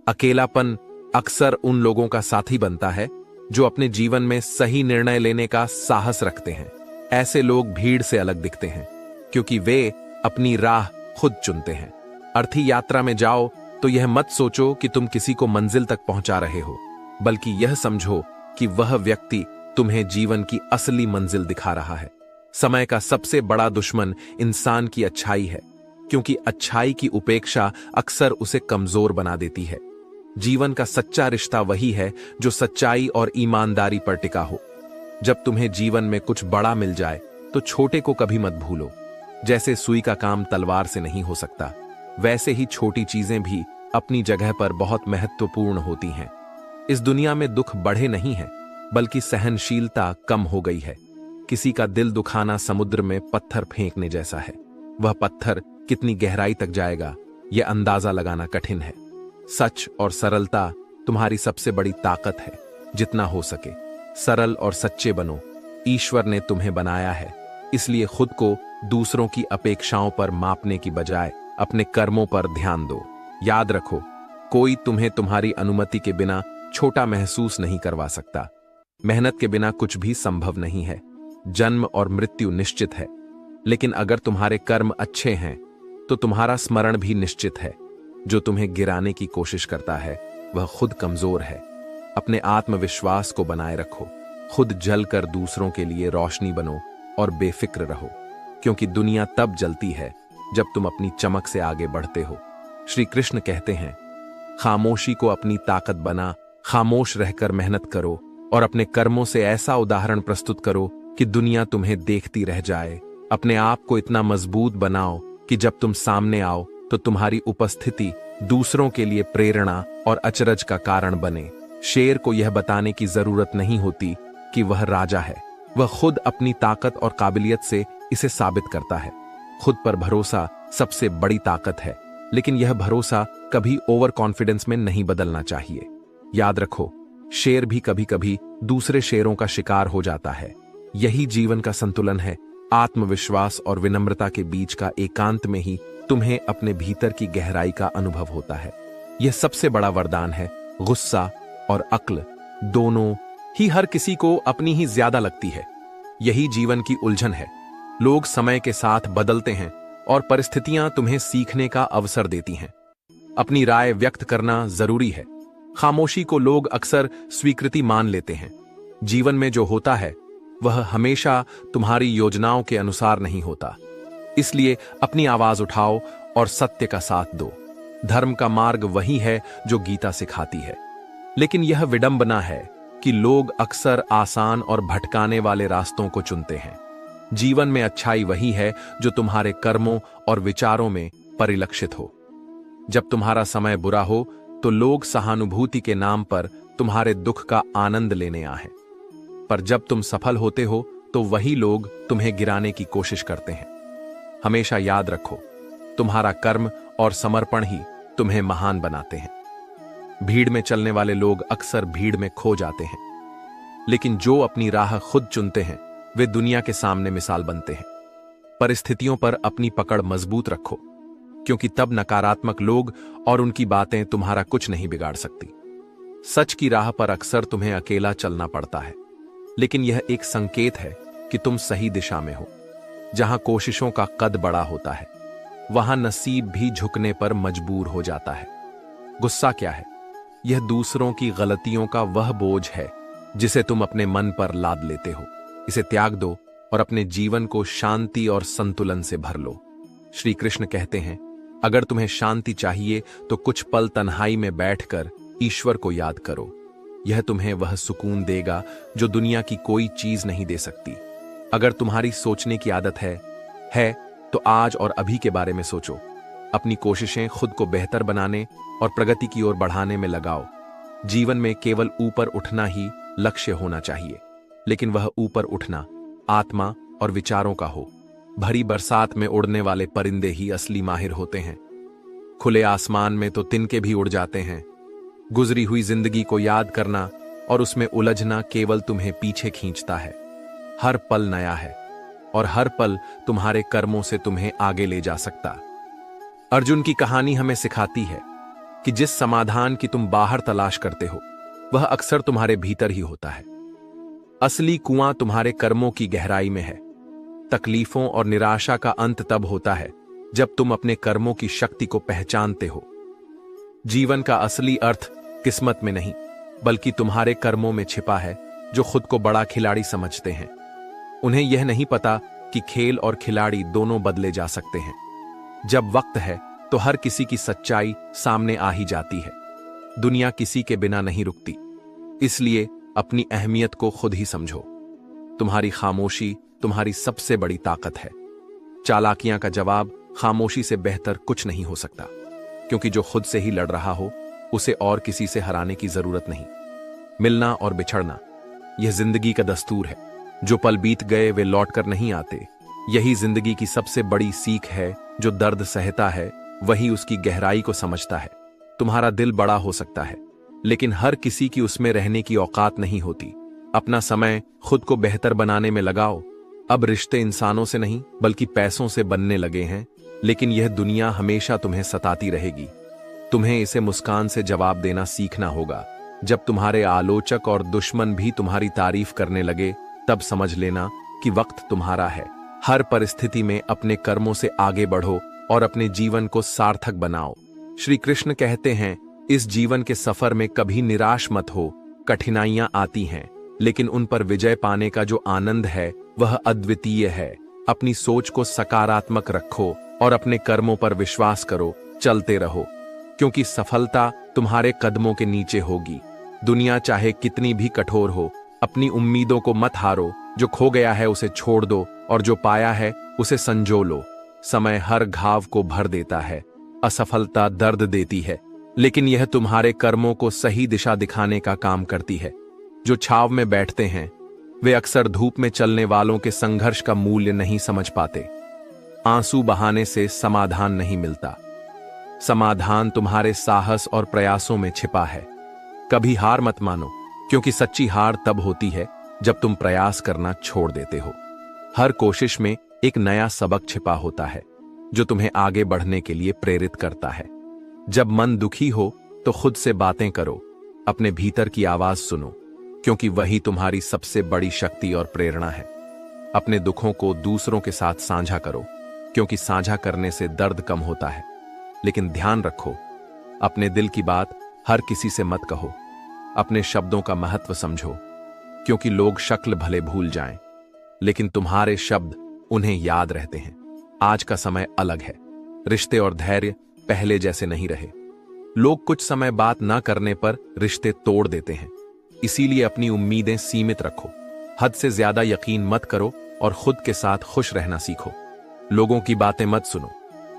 अकेलापन अक्सर उन लोगों का साथी बनता है जो अपने जीवन में सही निर्णय लेने का साहस रखते हैं। ऐसे लोग भीड़ से अलग दिखते हैं, क्योंकि वे अपनी राह खुद चुनते हैं। अर्थी यात्रा में जाओ तो यह मत सोचो कि तुम किसी को मंजिल तक पहुंचा रहे हो, बल्कि यह समझो कि वह व्यक्ति तुम्हें जीवन की असली मंजिल दिखा रहा है। समय का सबसे बड़ा दुश्मन इंसान की अच्छाई है, क्योंकि अच्छाई की उपेक्षा अक्सर उसे कमजोर बना देती है। जीवन का सच्चा रिश्ता वही है जो सच्चाई और ईमानदारी पर टिका हो। जब तुम्हें जीवन में कुछ बड़ा मिल जाए तो छोटे को कभी मत भूलो। जैसे सुई का काम तलवार से नहीं हो सकता, वैसे ही छोटी चीजें भी अपनी जगह पर बहुत महत्वपूर्ण होती हैं। इस दुनिया में दुख बढ़े नहीं है, बल्कि सहनशीलता कम हो गई है। किसी का दिल दुखाना समुद्र में पत्थर फेंकने जैसा है। वह पत्थर कितनी गहराई तक जाएगा, यह अंदाजा लगाना कठिन है। सच और सरलता तुम्हारी सबसे बड़ी ताकत है। जितना हो सके सरल और सच्चे बनो। ईश्वर ने तुम्हें बनाया है, इसलिए खुद को दूसरों की अपेक्षाओं पर मापने की बजाय अपने कर्मों पर ध्यान दो। याद रखो, कोई तुम्हें तुम्हारी अनुमति के बिना छोटा महसूस नहीं करवा सकता। मेहनत के बिना कुछ भी संभव नहीं है। जन्म और मृत्यु निश्चित है, लेकिन अगर तुम्हारे कर्म अच्छे हैं तो तुम्हारा स्मरण भी निश्चित है। जो तुम्हें गिराने की कोशिश करता है वह खुद कमजोर है। अपने आत्मविश्वास को बनाए रखो। खुद जलकर दूसरों के लिए रोशनी बनो और बेफिक्र रहो, क्योंकि दुनिया तब जलती है जब तुम अपनी चमक से आगे बढ़ते हो। श्री कृष्ण कहते हैं, खामोशी को अपनी ताकत बना, खामोश रहकर मेहनत करो और अपने कर्मों से ऐसा उदाहरण प्रस्तुत करो कि दुनिया तुम्हें देखती रह जाए। अपने आप को इतना मजबूत बनाओ कि जब तुम सामने आओ तो तुम्हारी उपस्थिति दूसरों के लिए प्रेरणा और अचरज का कारण बने। शेर को यह बताने की जरूरत नहीं होती कि वह राजा है, वह खुद अपनी ताकत और काबिलियत से इसे साबित करता है। खुद पर भरोसा सबसे बड़ी ताकत है, लेकिन यह भरोसा कभी ओवर कॉन्फिडेंस में नहीं बदलना चाहिए। याद रखो, शेर भी कभी कभी दूसरे शेरों का शिकार हो जाता है। यही जीवन का संतुलन है। आत्मविश्वास और विनम्रता के बीच का एकांत में ही तुम्हें अपने भीतर की गहराई का अनुभव होता है। यह सबसे बड़ा वरदान है। गुस्सा और अक्ल दोनों ही हर किसी को अपनी ही ज्यादा लगती है। यही जीवन की उलझन है। लोग समय के साथ बदलते हैं और परिस्थितियां तुम्हें सीखने का अवसर देती हैं। अपनी राय व्यक्त करना जरूरी है। खामोशी को लोग अक्सर स्वीकृति मान लेते हैं। जीवन में जो होता है वह हमेशा तुम्हारी योजनाओं के अनुसार नहीं होता। इसलिए अपनी आवाज उठाओ और सत्य का साथ दो। धर्म का मार्ग वही है जो गीता सिखाती है। लेकिन यह विडंबना है कि लोग अक्सर आसान और भटकाने वाले रास्तों को चुनते हैं। जीवन में अच्छाई वही है जो तुम्हारे कर्मों और विचारों में परिलक्षित हो। जब तुम्हारा समय बुरा हो तो लोग सहानुभूति के नाम पर तुम्हारे दुख का आनंद लेने आए, पर जब तुम सफल होते हो तो वही लोग तुम्हें गिराने की कोशिश करते हैं। हमेशा याद रखो, तुम्हारा कर्म और समर्पण ही तुम्हें महान बनाते हैं। भीड़ में चलने वाले लोग अक्सर भीड़ में खो जाते हैं, लेकिन जो अपनी राह खुद चुनते हैं वे दुनिया के सामने मिसाल बनते हैं। परिस्थितियों पर अपनी पकड़ मजबूत रखो, क्योंकि तब नकारात्मक लोग और उनकी बातें तुम्हारा कुछ नहीं बिगाड़ सकती। सच की राह पर अक्सर तुम्हें अकेला चलना पड़ता है, लेकिन यह एक संकेत है कि तुम सही दिशा में हो। जहां कोशिशों का कद बड़ा होता है, वहां नसीब भी झुकने पर मजबूर हो जाता है। गुस्सा क्या है? यह दूसरों की गलतियों का वह बोझ है जिसे तुम अपने मन पर लाद लेते हो। इसे त्याग दो और अपने जीवन को शांति और संतुलन से भर लो। श्री कृष्ण कहते हैं, अगर तुम्हें शांति चाहिए तो कुछ पल तन्हाई में बैठकर ईश्वर को याद करो। यह तुम्हें वह सुकून देगा जो दुनिया की कोई चीज नहीं दे सकती। अगर तुम्हारी सोचने की आदत है तो आज और अभी के बारे में सोचो। अपनी कोशिशें खुद को बेहतर बनाने और प्रगति की ओर बढ़ाने में लगाओ। जीवन में केवल ऊपर उठना ही लक्ष्य होना चाहिए, लेकिन वह ऊपर उठना आत्मा और विचारों का हो। भरी बरसात में उड़ने वाले परिंदे ही असली माहिर होते हैं। खुले आसमान में तो तिनके भी उड़ जाते हैं। गुजरी हुई जिंदगी को याद करना और उसमें उलझना केवल तुम्हें पीछे खींचता है। हर पल नया है और हर पल तुम्हारे कर्मों से तुम्हें आगे ले जा सकता। अर्जुन की कहानी हमें सिखाती है कि जिस समाधान की तुम बाहर तलाश करते हो वह अक्सर तुम्हारे भीतर ही होता है। असली कुआं तुम्हारे कर्मों की गहराई में है। तकलीफों और निराशा का अंत तब होता है जब तुम अपने कर्मों की शक्ति को पहचानते हो। जीवन का असली अर्थ किस्मत में नहीं, बल्कि तुम्हारे कर्मों में छिपा है, जो खुद को बड़ा खिलाड़ी समझते हैं। उन्हें यह नहीं पता कि खेल और खिलाड़ी दोनों बदले जा सकते हैं। जब वक्त है तो हर किसी की सच्चाई सामने आ ही जाती है। दुनिया किसी के बिना नहीं रुकती, इसलिए अपनी अहमियत को खुद ही समझो। तुम्हारी खामोशी तुम्हारी सबसे बड़ी ताकत है। चालाकियां का जवाब खामोशी से बेहतर कुछ नहीं हो सकता, क्योंकि जो खुद से ही लड़ रहा हो उसे और किसी से हराने की जरूरत नहीं। मिलना और बिछड़ना यह जिंदगी का दस्तूर है। जो पल बीत गए वे लौटकर नहीं आते। यही जिंदगी की सबसे बड़ी सीख है। जो दर्द सहता है वही उसकी गहराई को समझता है। तुम्हारा दिल बड़ा हो सकता है, लेकिन हर किसी की उसमें रहने की औकात नहीं होती। अपना समय खुद को बेहतर बनाने में लगाओ। अब रिश्ते इंसानों से नहीं बल्कि पैसों से बनने लगे हैं, लेकिन यह दुनिया हमेशा तुम्हें सताती रहेगी। तुम्हें इसे मुस्कान से जवाब देना सीखना होगा। जब तुम्हारे आलोचक और दुश्मन भी तुम्हारी तारीफ करने लगे, तब समझ लेना कि वक्त तुम्हारा है। हर परिस्थिति में अपने कर्मों से आगे बढ़ो और अपने जीवन को सार्थक बनाओ। श्री कृष्ण कहते हैं, इस जीवन के सफर में कभी निराश मत हो। कठिनाइयां आती हैं, लेकिन उन पर विजय पाने का जो आनंद है वह अद्वितीय है। अपनी सोच को सकारात्मक रखो और अपने कर्मों पर विश्वास करो। चलते रहो, क्योंकि सफलता तुम्हारे कदमों के नीचे होगी। दुनिया चाहे कितनी भी कठोर हो, अपनी उम्मीदों को मत हारो। जो खो गया है उसे छोड़ दो और जो पाया है उसे संजो लो। समय हर घाव को भर देता है, असफलता दर्द देती है, लेकिन यह तुम्हारे कर्मों को सही दिशा दिखाने का काम करती है। जो छाव में बैठते हैं वे अक्सर धूप में चलने वालों के संघर्ष का मूल्य नहीं समझ पाते। आंसू बहाने से समाधान नहीं मिलता। समाधान तुम्हारे साहस और प्रयासों में छिपा है। कभी हार मत मानो, क्योंकि सच्ची हार तब होती है जब तुम प्रयास करना छोड़ देते हो। हर कोशिश में एक नया सबक छिपा होता है जो तुम्हें आगे बढ़ने के लिए प्रेरित करता है। जब मन दुखी हो तो खुद से बातें करो, अपने भीतर की आवाज सुनो, क्योंकि वही तुम्हारी सबसे बड़ी शक्ति और प्रेरणा है। अपने दुखों को दूसरों के साथ साझा करो, क्योंकि साझा करने से दर्द कम होता है। लेकिन ध्यान रखो, अपने दिल की बात हर किसी से मत कहो। अपने शब्दों का महत्व समझो, क्योंकि लोग शक्ल भले भूल जाएं, लेकिन तुम्हारे शब्द उन्हें याद रहते हैं। आज का समय अलग है। रिश्ते और धैर्य पहले जैसे नहीं रहे। लोग कुछ समय बात ना करने पर रिश्ते तोड़ देते हैं। इसीलिए अपनी उम्मीदें सीमित रखो, हद से ज्यादा यकीन मत करो और खुद के साथ खुश रहना सीखो। लोगों की बातें मत सुनो।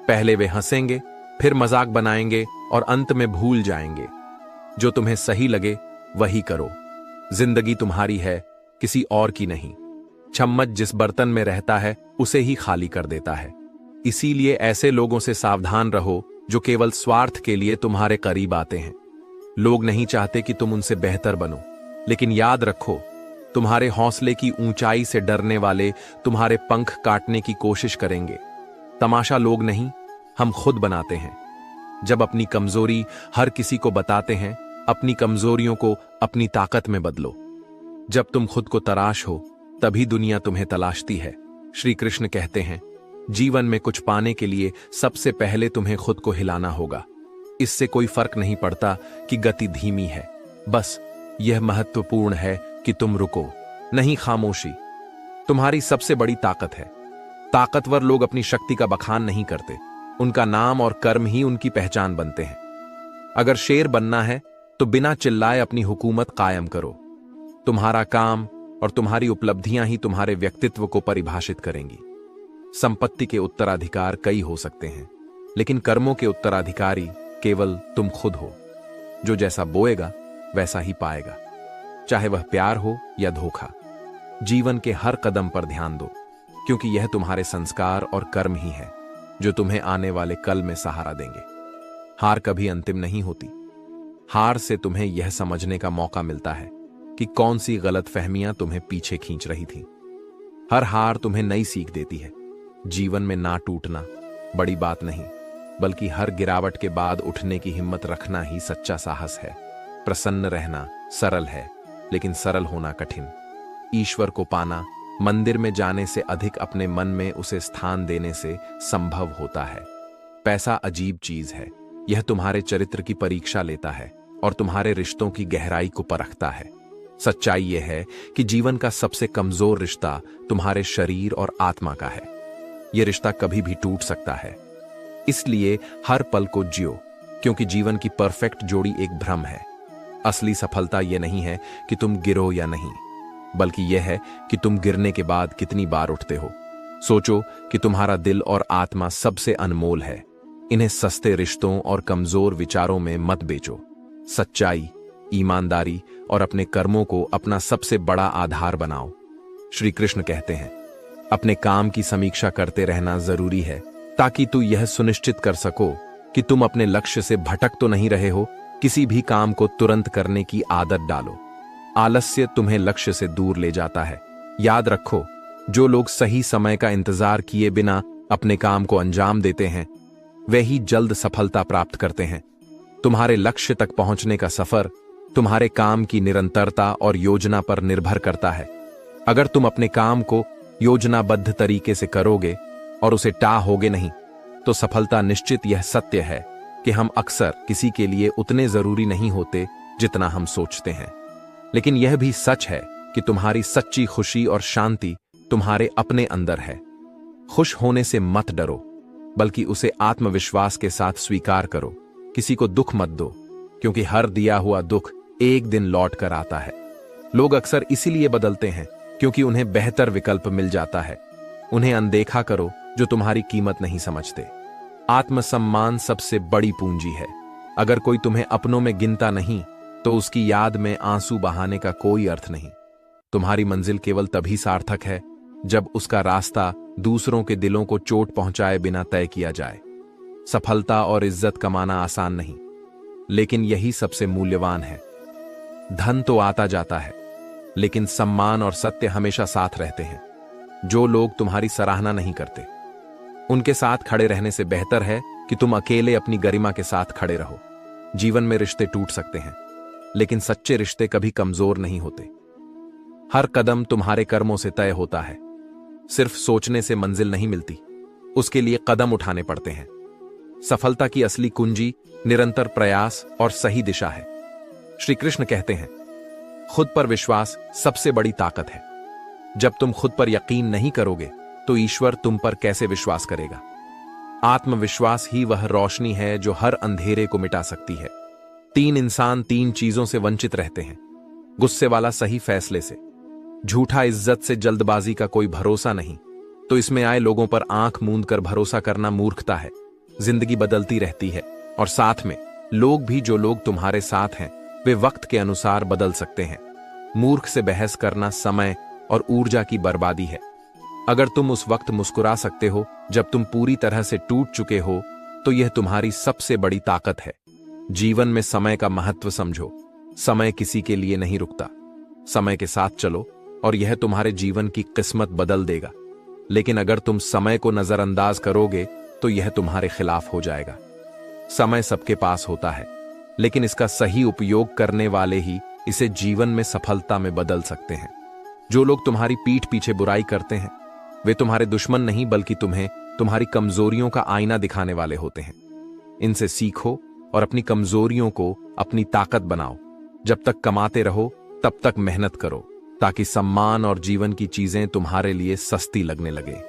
पहले वे हंसेंगे, फिर मजाक बनाएंगे और अंत में भूल जाएंगे। जो तुम्हें सही लगे वही करो। जिंदगी तुम्हारी है, किसी और की नहीं। चम्मच जिस बर्तन में रहता है उसे ही खाली कर देता है। इसीलिए ऐसे लोगों से सावधान रहो जो केवल स्वार्थ के लिए तुम्हारे करीब आते हैं। लोग नहीं चाहते कि तुम उनसे बेहतर बनो, लेकिन याद रखो, तुम्हारे हौसले की ऊंचाई से डरने वाले तुम्हारे पंख काटने की कोशिश करेंगे। तमाशा लोग नहीं, हम खुद बनाते हैं। जब अपनी कमजोरी हर किसी को बताते हैं, अपनी कमजोरियों को अपनी ताकत में बदलो। जब तुम खुद को तराश हो तभी दुनिया तुम्हें तलाशती है। श्री कृष्ण कहते हैं, जीवन में कुछ पाने के लिए सबसे पहले तुम्हें खुद को हिलाना होगा। इससे कोई फर्क नहीं पड़ता कि गति धीमी है, बस यह महत्वपूर्ण है कि तुम रुको, नहीं खामोशी तुम्हारी सबसे बड़ी ताकत है। ताकतवर लोग अपनी शक्ति का बखान नहीं करते, उनका नाम और कर्म ही उनकी पहचान बनते हैं। अगर शेर बनना है तो बिना चिल्लाए अपनी हुकूमत कायम करो। तुम्हारा काम और तुम्हारी उपलब्धियां ही तुम्हारे व्यक्तित्व को परिभाषित करेंगी। संपत्ति के उत्तराधिकार कई हो सकते हैं, लेकिन कर्मों के उत्तराधिकारी केवल तुम खुद हो। जो जैसा बोएगा वैसा ही पाएगा, चाहे वह प्यार हो या धोखा। जीवन के हर कदम पर ध्यान दो, क्योंकि यह तुम्हारे संस्कार और कर्म ही है जो तुम्हें आने वाले कल में सहारा देंगे। हार कभी अंतिम नहीं होती। हार से तुम्हें यह समझने का मौका मिलता है कि कौन सी गलतफहमियां तुम्हें पीछे खींच रही थीं। हर हार तुम्हें नई सीख देती है। जीवन में ना टूटना बड़ी बात नहीं, बल्कि हर गिरावट के बाद उठने की हिम्मत रखना ही सच्चा साहस है। प्रसन्न रहना सरल है, लेकिन सरल होना कठिन। ईश्वर को पाना मंदिर में जाने से अधिक अपने मन में उसे स्थान देने से संभव होता है। पैसा अजीब चीज है, यह तुम्हारे चरित्र की परीक्षा लेता है और तुम्हारे रिश्तों की गहराई को परखता है। सच्चाई यह है कि जीवन का सबसे कमजोर रिश्ता तुम्हारे शरीर और आत्मा का है। यह रिश्ता कभी भी टूट सकता है। इसलिए हर पल को जियो, क्योंकि जीवन की परफेक्ट जोड़ी एक भ्रम है। असली सफलता यह नहीं है कि तुम गिरो या नहीं, बल्कि यह है कि तुम गिरने के बाद कितनी बार उठते हो। सोचो कि तुम्हारा दिल और आत्मा सबसे अनमोल है। इन्हें सस्ते रिश्तों और कमजोर विचारों में मत बेचो। सच्चाई, ईमानदारी और अपने कर्मों को अपना सबसे बड़ा आधार बनाओ। श्री कृष्ण कहते हैं, अपने काम की समीक्षा करते रहना जरूरी है, ताकि तू यह सुनिश्चित कर सको कि तुम अपने लक्ष्य से भटक तो नहीं रहे हो। किसी भी काम को तुरंत करने की आदत डालो। आलस्य तुम्हें लक्ष्य से दूर ले जाता है। याद रखो, जो लोग सही समय का इंतजार किए बिना अपने काम को अंजाम देते हैं, वे ही जल्द सफलता प्राप्त करते हैं। तुम्हारे लक्ष्य तक पहुंचने का सफर तुम्हारे काम की निरंतरता और योजना पर निर्भर करता है। अगर तुम अपने काम को योजनाबद्ध तरीके से करोगे और उसे टाहोगे नहीं, तो सफलता निश्चित। यह सत्य है कि हम अक्सर किसी के लिए उतने जरूरी नहीं होते जितना हम सोचते हैं, लेकिन यह भी सच है कि तुम्हारी सच्ची खुशी और शांति तुम्हारे अपने अंदर है। खुश होने से मत डरो, बल्कि उसे आत्मविश्वास के साथ स्वीकार करो। किसी को दुख मत दो, क्योंकि हर दिया हुआ दुख एक दिन लौट कर आता है। लोग अक्सर इसीलिए बदलते हैं क्योंकि उन्हें बेहतर विकल्प मिल जाता है। उन्हें अनदेखा करो जो तुम्हारी कीमत नहीं समझते। आत्मसम्मान सबसे बड़ी पूंजी है। अगर कोई तुम्हें अपनों में गिनता नहीं तो उसकी याद में आंसू बहाने का कोई अर्थ नहीं। तुम्हारी मंजिल केवल तभी सार्थक है जब उसका रास्ता दूसरों के दिलों को चोट पहुंचाए बिना तय किया जाए। सफलता और इज्जत कमाना आसान नहीं, लेकिन यही सबसे मूल्यवान है। धन तो आता जाता है, लेकिन सम्मान और सत्य हमेशा साथ रहते हैं। जो लोग तुम्हारी सराहना नहीं करते, उनके साथ खड़े रहने से बेहतर है कि तुम अकेले अपनी गरिमा के साथ खड़े रहो। जीवन में रिश्ते टूट सकते हैं, लेकिन सच्चे रिश्ते कभी कमजोर नहीं होते। हर कदम तुम्हारे कर्मों से तय होता है। सिर्फ सोचने से मंजिल नहीं मिलती, उसके लिए कदम उठाने पड़ते हैं। सफलता की असली कुंजी निरंतर प्रयास और सही दिशा है। श्री कृष्ण कहते हैं, खुद पर विश्वास सबसे बड़ी ताकत है। जब तुम खुद पर यकीन नहीं करोगे तो ईश्वर तुम पर कैसे विश्वास करेगा। आत्मविश्वास ही वह रोशनी है जो हर अंधेरे को मिटा सकती है। 3 इंसान 3 चीजों से वंचित रहते हैं। गुस्से वाला सही फैसले से, झूठा इज्जत से, जल्दबाजी का कोई भरोसा नहीं, तो इसमें आए लोगों पर आंख मूंद कर भरोसा करना मूर्खता है। जिंदगी बदलती रहती है और साथ में लोग भी। जो लोग तुम्हारे साथ हैं वे वक्त के अनुसार बदल सकते हैं। मूर्ख से बहस करना समय और ऊर्जा की बर्बादी है। अगर तुम उस वक्त मुस्कुरा सकते हो जब तुम पूरी तरह से टूट चुके हो, तो यह तुम्हारी सबसे बड़ी ताकत है। जीवन में समय का महत्व समझो। समय किसी के लिए नहीं रुकता। समय के साथ चलो और यह तुम्हारे जीवन की किस्मत बदल देगा। लेकिन अगर तुम समय को नजरअंदाज करोगे तो यह तुम्हारे खिलाफ हो जाएगा। समय सबके पास होता है, लेकिन इसका सही उपयोग करने वाले ही इसे जीवन में सफलता में बदल सकते हैं। जो लोग तुम्हारी पीठ पीछे बुराई करते हैं वे तुम्हारे दुश्मन नहीं, बल्कि तुम्हें तुम्हारी कमजोरियों का आईना दिखाने वाले होते हैं। इनसे सीखो और अपनी कमजोरियों को अपनी ताकत बनाओ। जब तक कमाते रहो तब तक मेहनत करो, ताकि सम्मान और जीवन की चीजें तुम्हारे लिए सस्ती लगने लगे।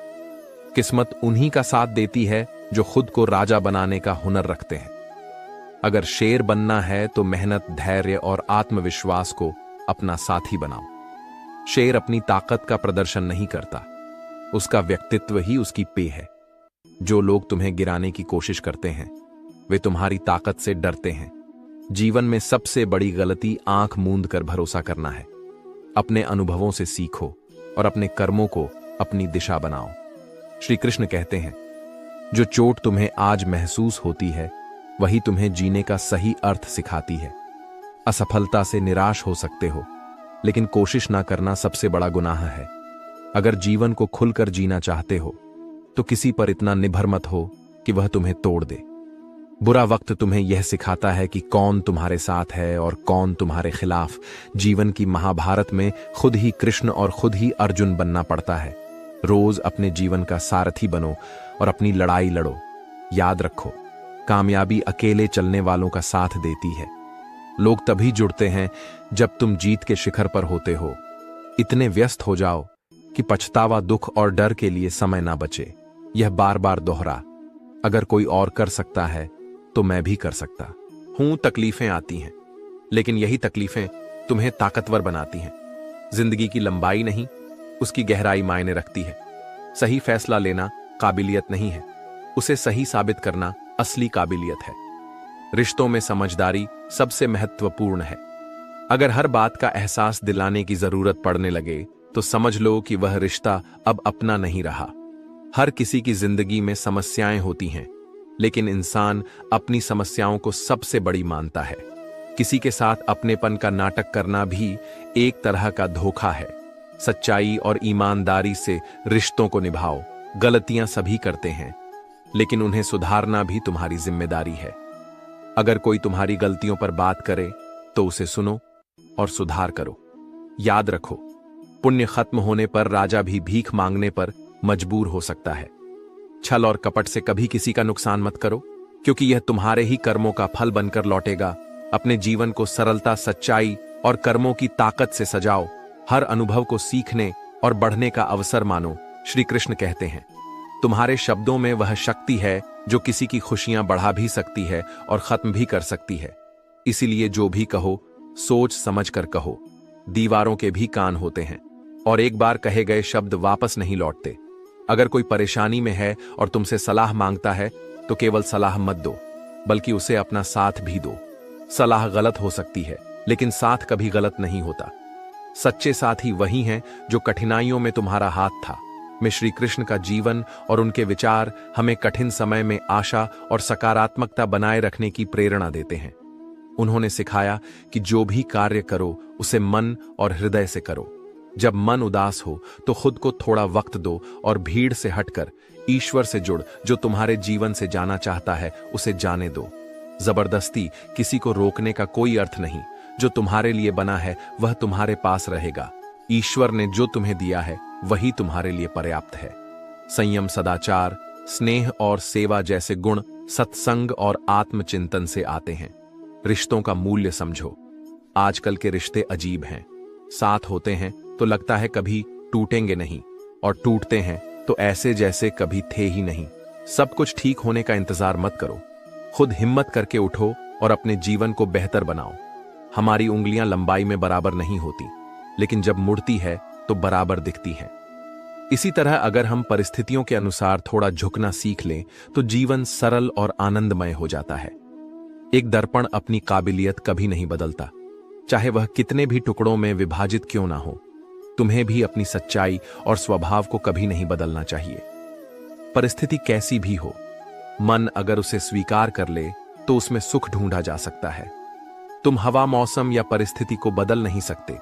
किस्मत उन्हीं का साथ देती है जो खुद को राजा बनाने का हुनर रखते हैं। अगर शेर बनना है तो मेहनत, धैर्य और आत्मविश्वास को अपना साथी बनाओ। शेर अपनी ताकत का प्रदर्शन नहीं करता, उसका व्यक्तित्व ही उसकी पेय है। जो लोग तुम्हें गिराने की कोशिश करते हैं वे तुम्हारी ताकत से डरते हैं। जीवन में सबसे बड़ी गलती आंख मूंद कर भरोसा करना है। अपने अनुभवों से सीखो और अपने कर्मों को अपनी दिशा बनाओ। श्री कृष्ण कहते हैं, जो चोट तुम्हें आज महसूस होती है वही तुम्हें जीने का सही अर्थ सिखाती है। असफलता से निराश हो सकते हो, लेकिन कोशिश ना करना सबसे बड़ा गुनाह है। अगर जीवन को खुलकर जीना चाहते हो तो किसी पर इतना निर्भर मत हो कि वह तुम्हें तोड़ दे। बुरा वक्त तुम्हें यह सिखाता है कि कौन तुम्हारे साथ है और कौन तुम्हारे खिलाफ। जीवन की महाभारत में खुद ही कृष्ण और खुद ही अर्जुन बनना पड़ता है। रोज अपने जीवन का सारथी बनो और अपनी लड़ाई लड़ो। याद रखो, कामयाबी अकेले चलने वालों का साथ देती है। लोग तभी जुड़ते हैं जब तुम जीत के शिखर पर होते हो। इतने व्यस्त हो जाओ कि पछतावा, दुख और डर के लिए समय ना बचे। यह बार बार दोहरा, अगर कोई और कर सकता है तो मैं भी कर सकता हूं। तकलीफें आती हैं, लेकिन यही तकलीफें तुम्हें ताकतवर बनाती हैं। जिंदगी की लंबाई नहीं, उसकी गहराई मायने रखती है। सही फैसला लेना काबिलियत नहीं है, उसे सही साबित करना असली काबिलियत है। रिश्तों में समझदारी सबसे महत्वपूर्ण है। अगर हर बात का एहसास दिलाने की जरूरत पड़ने लगे तो समझ लो कि वह रिश्ता अब अपना नहीं रहा। हर किसी की जिंदगी में समस्याएं होती हैं, लेकिन इंसान अपनी समस्याओं को सबसे बड़ी मानता है। किसी के साथ अपनेपन का नाटक करना भी एक तरह का धोखा है। सच्चाई और ईमानदारी से रिश्तों को निभाओ। गलतियां सभी करते हैं, लेकिन उन्हें सुधारना भी तुम्हारी जिम्मेदारी है। अगर कोई तुम्हारी गलतियों पर बात करे तो उसे सुनो और सुधार करो। याद रखो, पुण्य खत्म होने पर राजा भी भीख मांगने पर मजबूर हो सकता है। छल और कपट से कभी किसी का नुकसान मत करो, क्योंकि यह तुम्हारे ही कर्मों का फल बनकर लौटेगा। अपने जीवन को सरलता, सच्चाई और कर्मों की ताकत से सजाओ। हर अनुभव को सीखने और बढ़ने का अवसर मानो। श्री कृष्ण कहते हैं, तुम्हारे शब्दों में वह शक्ति है जो किसी की खुशियां बढ़ा भी सकती है और खत्म भी कर सकती है। इसीलिए जो भी कहो सोच समझ कर कहो। दीवारों के भी कान होते हैं और एक बार कहे गए शब्द वापस नहीं लौटते। अगर कोई परेशानी में है और तुमसे सलाह मांगता है तो केवल सलाह मत दो, बल्कि उसे अपना साथ भी दो। सलाह गलत हो सकती है, लेकिन साथ कभी गलत नहीं होता। सच्चे साथी वही हैं जो कठिनाइयों में तुम्हारा हाथ था। में श्री कृष्ण का जीवन और उनके विचार हमें कठिन समय में आशा और सकारात्मकता बनाए रखने की प्रेरणा देते हैं। उन्होंने सिखाया कि जो भी कार्य करो उसे मन और हृदय से करो। जब मन उदास हो तो खुद को थोड़ा वक्त दो और भीड़ से हटकर ईश्वर से जुड़। जो तुम्हारे जीवन से जाना चाहता है उसे जाने दो। जबरदस्ती किसी को रोकने का कोई अर्थ नहीं। जो तुम्हारे लिए बना है वह तुम्हारे पास रहेगा। ईश्वर ने जो तुम्हें दिया है वही तुम्हारे लिए पर्याप्त है। संयम, सदाचार, स्नेह और सेवा जैसे गुण सत्संग और आत्मचिंतन से आते हैं। रिश्तों का मूल्य समझो। आजकल के रिश्ते अजीब हैं। साथ होते हैं तो लगता है कभी टूटेंगे नहीं, और टूटते हैं तो ऐसे जैसे कभी थे ही नहीं। सब कुछ ठीक होने का इंतजार मत करो। खुद हिम्मत करके उठो और अपने जीवन को बेहतर बनाओ। हमारी उंगलियां लंबाई में बराबर नहीं होती, लेकिन जब मुड़ती है तो बराबर दिखती हैं। इसी तरह अगर हम परिस्थितियों के अनुसार थोड़ा झुकना सीख लें तो जीवन सरल और आनंदमय हो जाता है। एक दर्पण अपनी काबिलियत कभी नहीं बदलता, चाहे वह कितने भी टुकड़ों में विभाजित क्यों ना हो। तुम्हें भी अपनी सच्चाई और स्वभाव को कभी नहीं बदलना चाहिए। परिस्थिति कैसी भी हो, मन अगर उसे स्वीकार कर ले तो उसमें सुख ढूंढा जा सकता है। तुम हवा, मौसम या परिस्थिति को बदल नहीं सकते,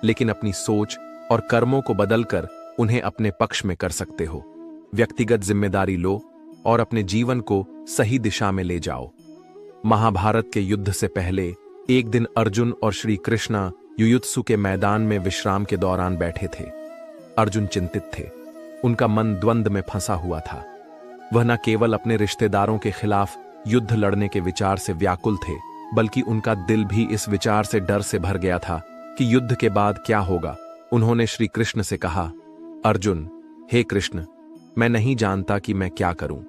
लेकिन अपनी सोच और कर्मों को बदलकर उन्हें अपने पक्ष में कर सकते हो। व्यक्तिगत जिम्मेदारी लो और अपने जीवन को सही दिशा में ले जाओ। महाभारत के युद्ध से पहले एक दिन अर्जुन और श्री कृष्ण युयुत्सु के मैदान में विश्राम के दौरान बैठे थे। अर्जुन चिंतित थे। उनका मन द्वंद्व में फंसा हुआ था। वह न केवल अपने रिश्तेदारों के खिलाफ युद्ध लड़ने के विचार से व्याकुल थे, बल्कि उनका दिल भी इस विचार से डर से भर गया था कि युद्ध के बाद क्या होगा। उन्होंने श्री कृष्ण से कहा, अर्जुन, हे कृष्ण, मैं नहीं जानता कि मैं क्या करूं।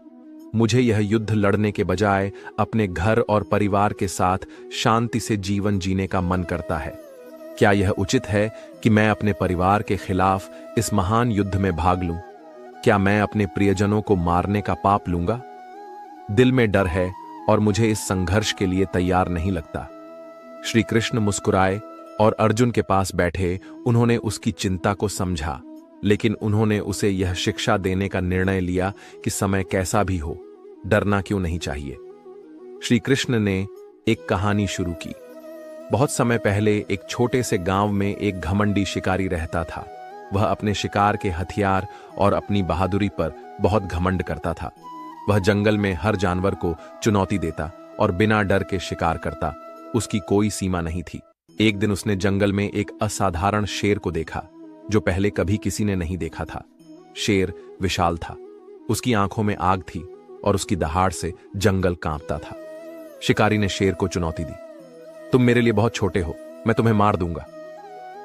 मुझे यह युद्ध लड़ने के बजाय अपने घर और परिवार के साथ शांति से जीवन जीने का मन करता है। क्या यह उचित है कि मैं अपने परिवार के खिलाफ इस महान युद्ध में भाग लूं? क्या मैं अपने प्रियजनों को मारने का पाप लूंगा? दिल में डर है और मुझे इस संघर्ष के लिए तैयार नहीं लगता। श्री कृष्ण मुस्कुराए और अर्जुन के पास बैठे। उन्होंने उसकी चिंता को समझा, लेकिन उन्होंने उसे यह शिक्षा देने का निर्णय लिया कि समय कैसा भी हो, डरना क्यों नहीं चाहिए। श्री कृष्ण ने एक कहानी शुरू की। बहुत समय पहले एक छोटे से गांव में एक घमंडी शिकारी रहता था। वह अपने शिकार के हथियार और अपनी बहादुरी पर बहुत घमंड करता था। वह जंगल में हर जानवर को चुनौती देता और बिना डर के शिकार करता। उसकी कोई सीमा नहीं थी। एक दिन उसने जंगल में एक असाधारण शेर को देखा, जो पहले कभी किसी ने नहीं देखा था। शेर विशाल था, उसकी आंखों में आग थी और उसकी दहाड़ से जंगल कांपता था। शिकारी ने शेर को चुनौती दी, तुम मेरे लिए बहुत छोटे हो, मैं तुम्हें मार दूंगा।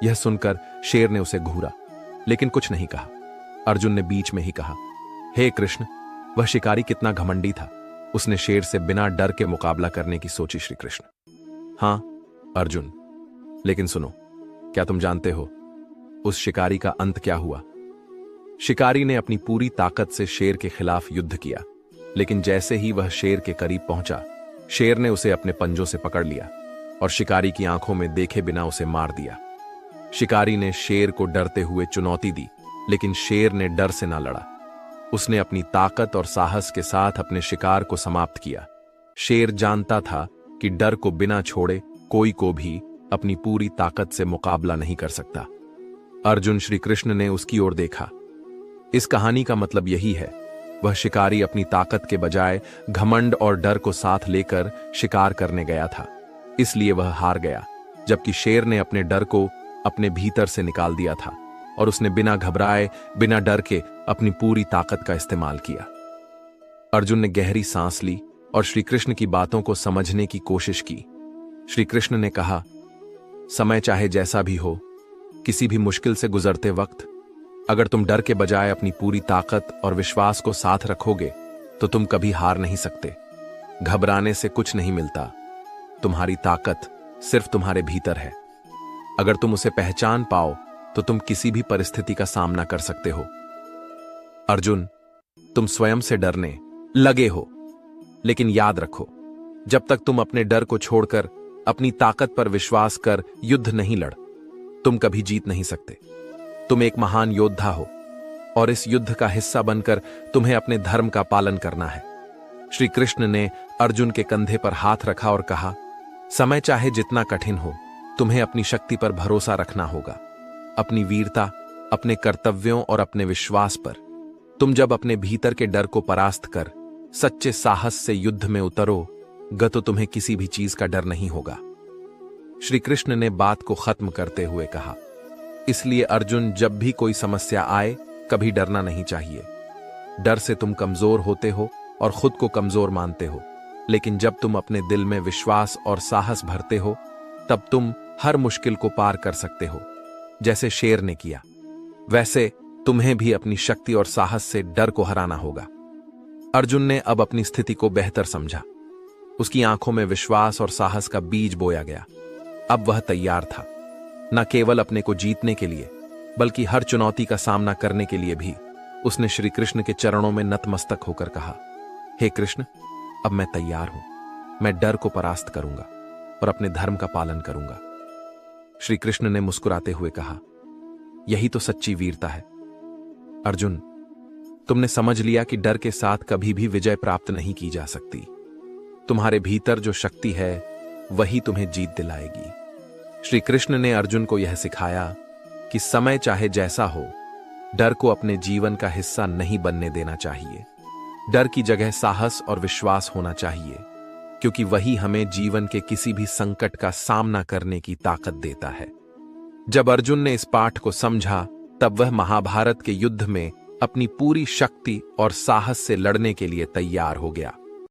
यह सुनकर शेर ने उसे घूरा, लेकिन कुछ नहीं कहा। अर्जुन ने बीच में ही कहा, हे कृष्ण, वह शिकारी कितना घमंडी था। उसने शेर से बिना डर के मुकाबला करने की सोची। श्री कृष्ण, हां अर्जुन, लेकिन सुनो, क्या तुम जानते हो उस शिकारी का अंत क्या हुआ? शिकारी ने अपनी पूरी ताकत से शेर के खिलाफ युद्ध किया, लेकिन जैसे ही वह शेर के करीब पहुंचा, शेर ने उसे अपने पंजों से पकड़ लिया और शिकारी की आंखों में देखे बिना उसे मार दिया। शिकारी ने शेर को डरते हुए चुनौती दी, लेकिन शेर ने डर से ना लड़ा। उसने अपनी ताकत और साहस के साथ अपने शिकार को समाप्त किया। शेर जानता था कि डर को बिना छोड़े कोई को भी अपनी पूरी ताकत से मुकाबला नहीं कर सकता। अर्जुन श्री कृष्ण ने उसकी ओर देखा। इस कहानी का मतलब यही है, वह शिकारी अपनी ताकत के बजाय घमंड और डर को साथ लेकर शिकार करने गया था, इसलिए वह हार गया। जबकि शेर ने अपने डर को अपने भीतर से निकाल दिया था और उसने बिना घबराए, बिना डर के अपनी पूरी ताकत का इस्तेमाल किया। अर्जुन ने गहरी सांस ली और श्री कृष्ण की बातों को समझने की कोशिश की। श्री कृष्ण ने कहा, समय चाहे जैसा भी हो, किसी भी मुश्किल से गुजरते वक्त अगर तुम डर के बजाय अपनी पूरी ताकत और विश्वास को साथ रखोगे तो तुम कभी हार नहीं सकते। घबराने से कुछ नहीं मिलता। तुम्हारी ताकत सिर्फ तुम्हारे भीतर है। अगर तुम उसे पहचान पाओ तो तुम किसी भी परिस्थिति का सामना कर सकते हो। अर्जुन, तुम स्वयं से डरने लगे हो, लेकिन याद रखो, जब तक तुम अपने डर को छोड़कर अपनी ताकत पर विश्वास कर युद्ध नहीं लड़, तुम कभी जीत नहीं सकते। तुम एक महान योद्धा हो और इस युद्ध का हिस्सा बनकर तुम्हें अपने धर्म का पालन करना है। श्री कृष्ण ने अर्जुन के कंधे पर हाथ रखा और कहा, समय चाहे जितना कठिन हो, तुम्हें अपनी शक्ति पर भरोसा रखना होगा, अपनी वीरता, अपने कर्तव्यों और अपने विश्वास पर। तुम जब अपने भीतर के डर को परास्त कर सच्चे साहस से युद्ध में उतरो तो तुम्हें किसी भी चीज का डर नहीं होगा। श्री कृष्ण ने बात को खत्म करते हुए कहा, इसलिए अर्जुन, जब भी कोई समस्या आए कभी डरना नहीं चाहिए। डर से तुम कमजोर होते हो और खुद को कमजोर मानते हो, लेकिन जब तुम अपने दिल में विश्वास और साहस भरते हो तब तुम हर मुश्किल को पार कर सकते हो। जैसे शेर ने किया, वैसे तुम्हें भी अपनी शक्ति और साहस से डर को हराना होगा। अर्जुन ने अब अपनी स्थिति को बेहतर समझा। उसकी आंखों में विश्वास और साहस का बीज बोया गया। अब वह तैयार था, न केवल अपने को जीतने के लिए, बल्कि हर चुनौती का सामना करने के लिए भी। उसने श्री कृष्ण के चरणों में नतमस्तक होकर कहा, हे कृष्ण, अब मैं तैयार हूं। मैं डर को परास्त करूंगा और अपने धर्म का पालन करूंगा। श्री कृष्ण ने मुस्कुराते हुए कहा, यही तो सच्ची वीरता है। अर्जुन, तुमने समझ लिया कि डर के साथ कभी भी विजय प्राप्त नहीं की जा सकती। तुम्हारे भीतर जो शक्ति है वही तुम्हें जीत दिलाएगी। श्री कृष्ण ने अर्जुन को यह सिखाया कि समय चाहे जैसा हो, डर को अपने जीवन का हिस्सा नहीं बनने देना चाहिए। डर की जगह साहस और विश्वास होना चाहिए, क्योंकि वही हमें जीवन के किसी भी संकट का सामना करने की ताकत देता है। जब अर्जुन ने इस पाठ को समझा, तब वह महाभारत के युद्ध में अपनी पूरी शक्ति और साहस से लड़ने के लिए तैयार हो गया।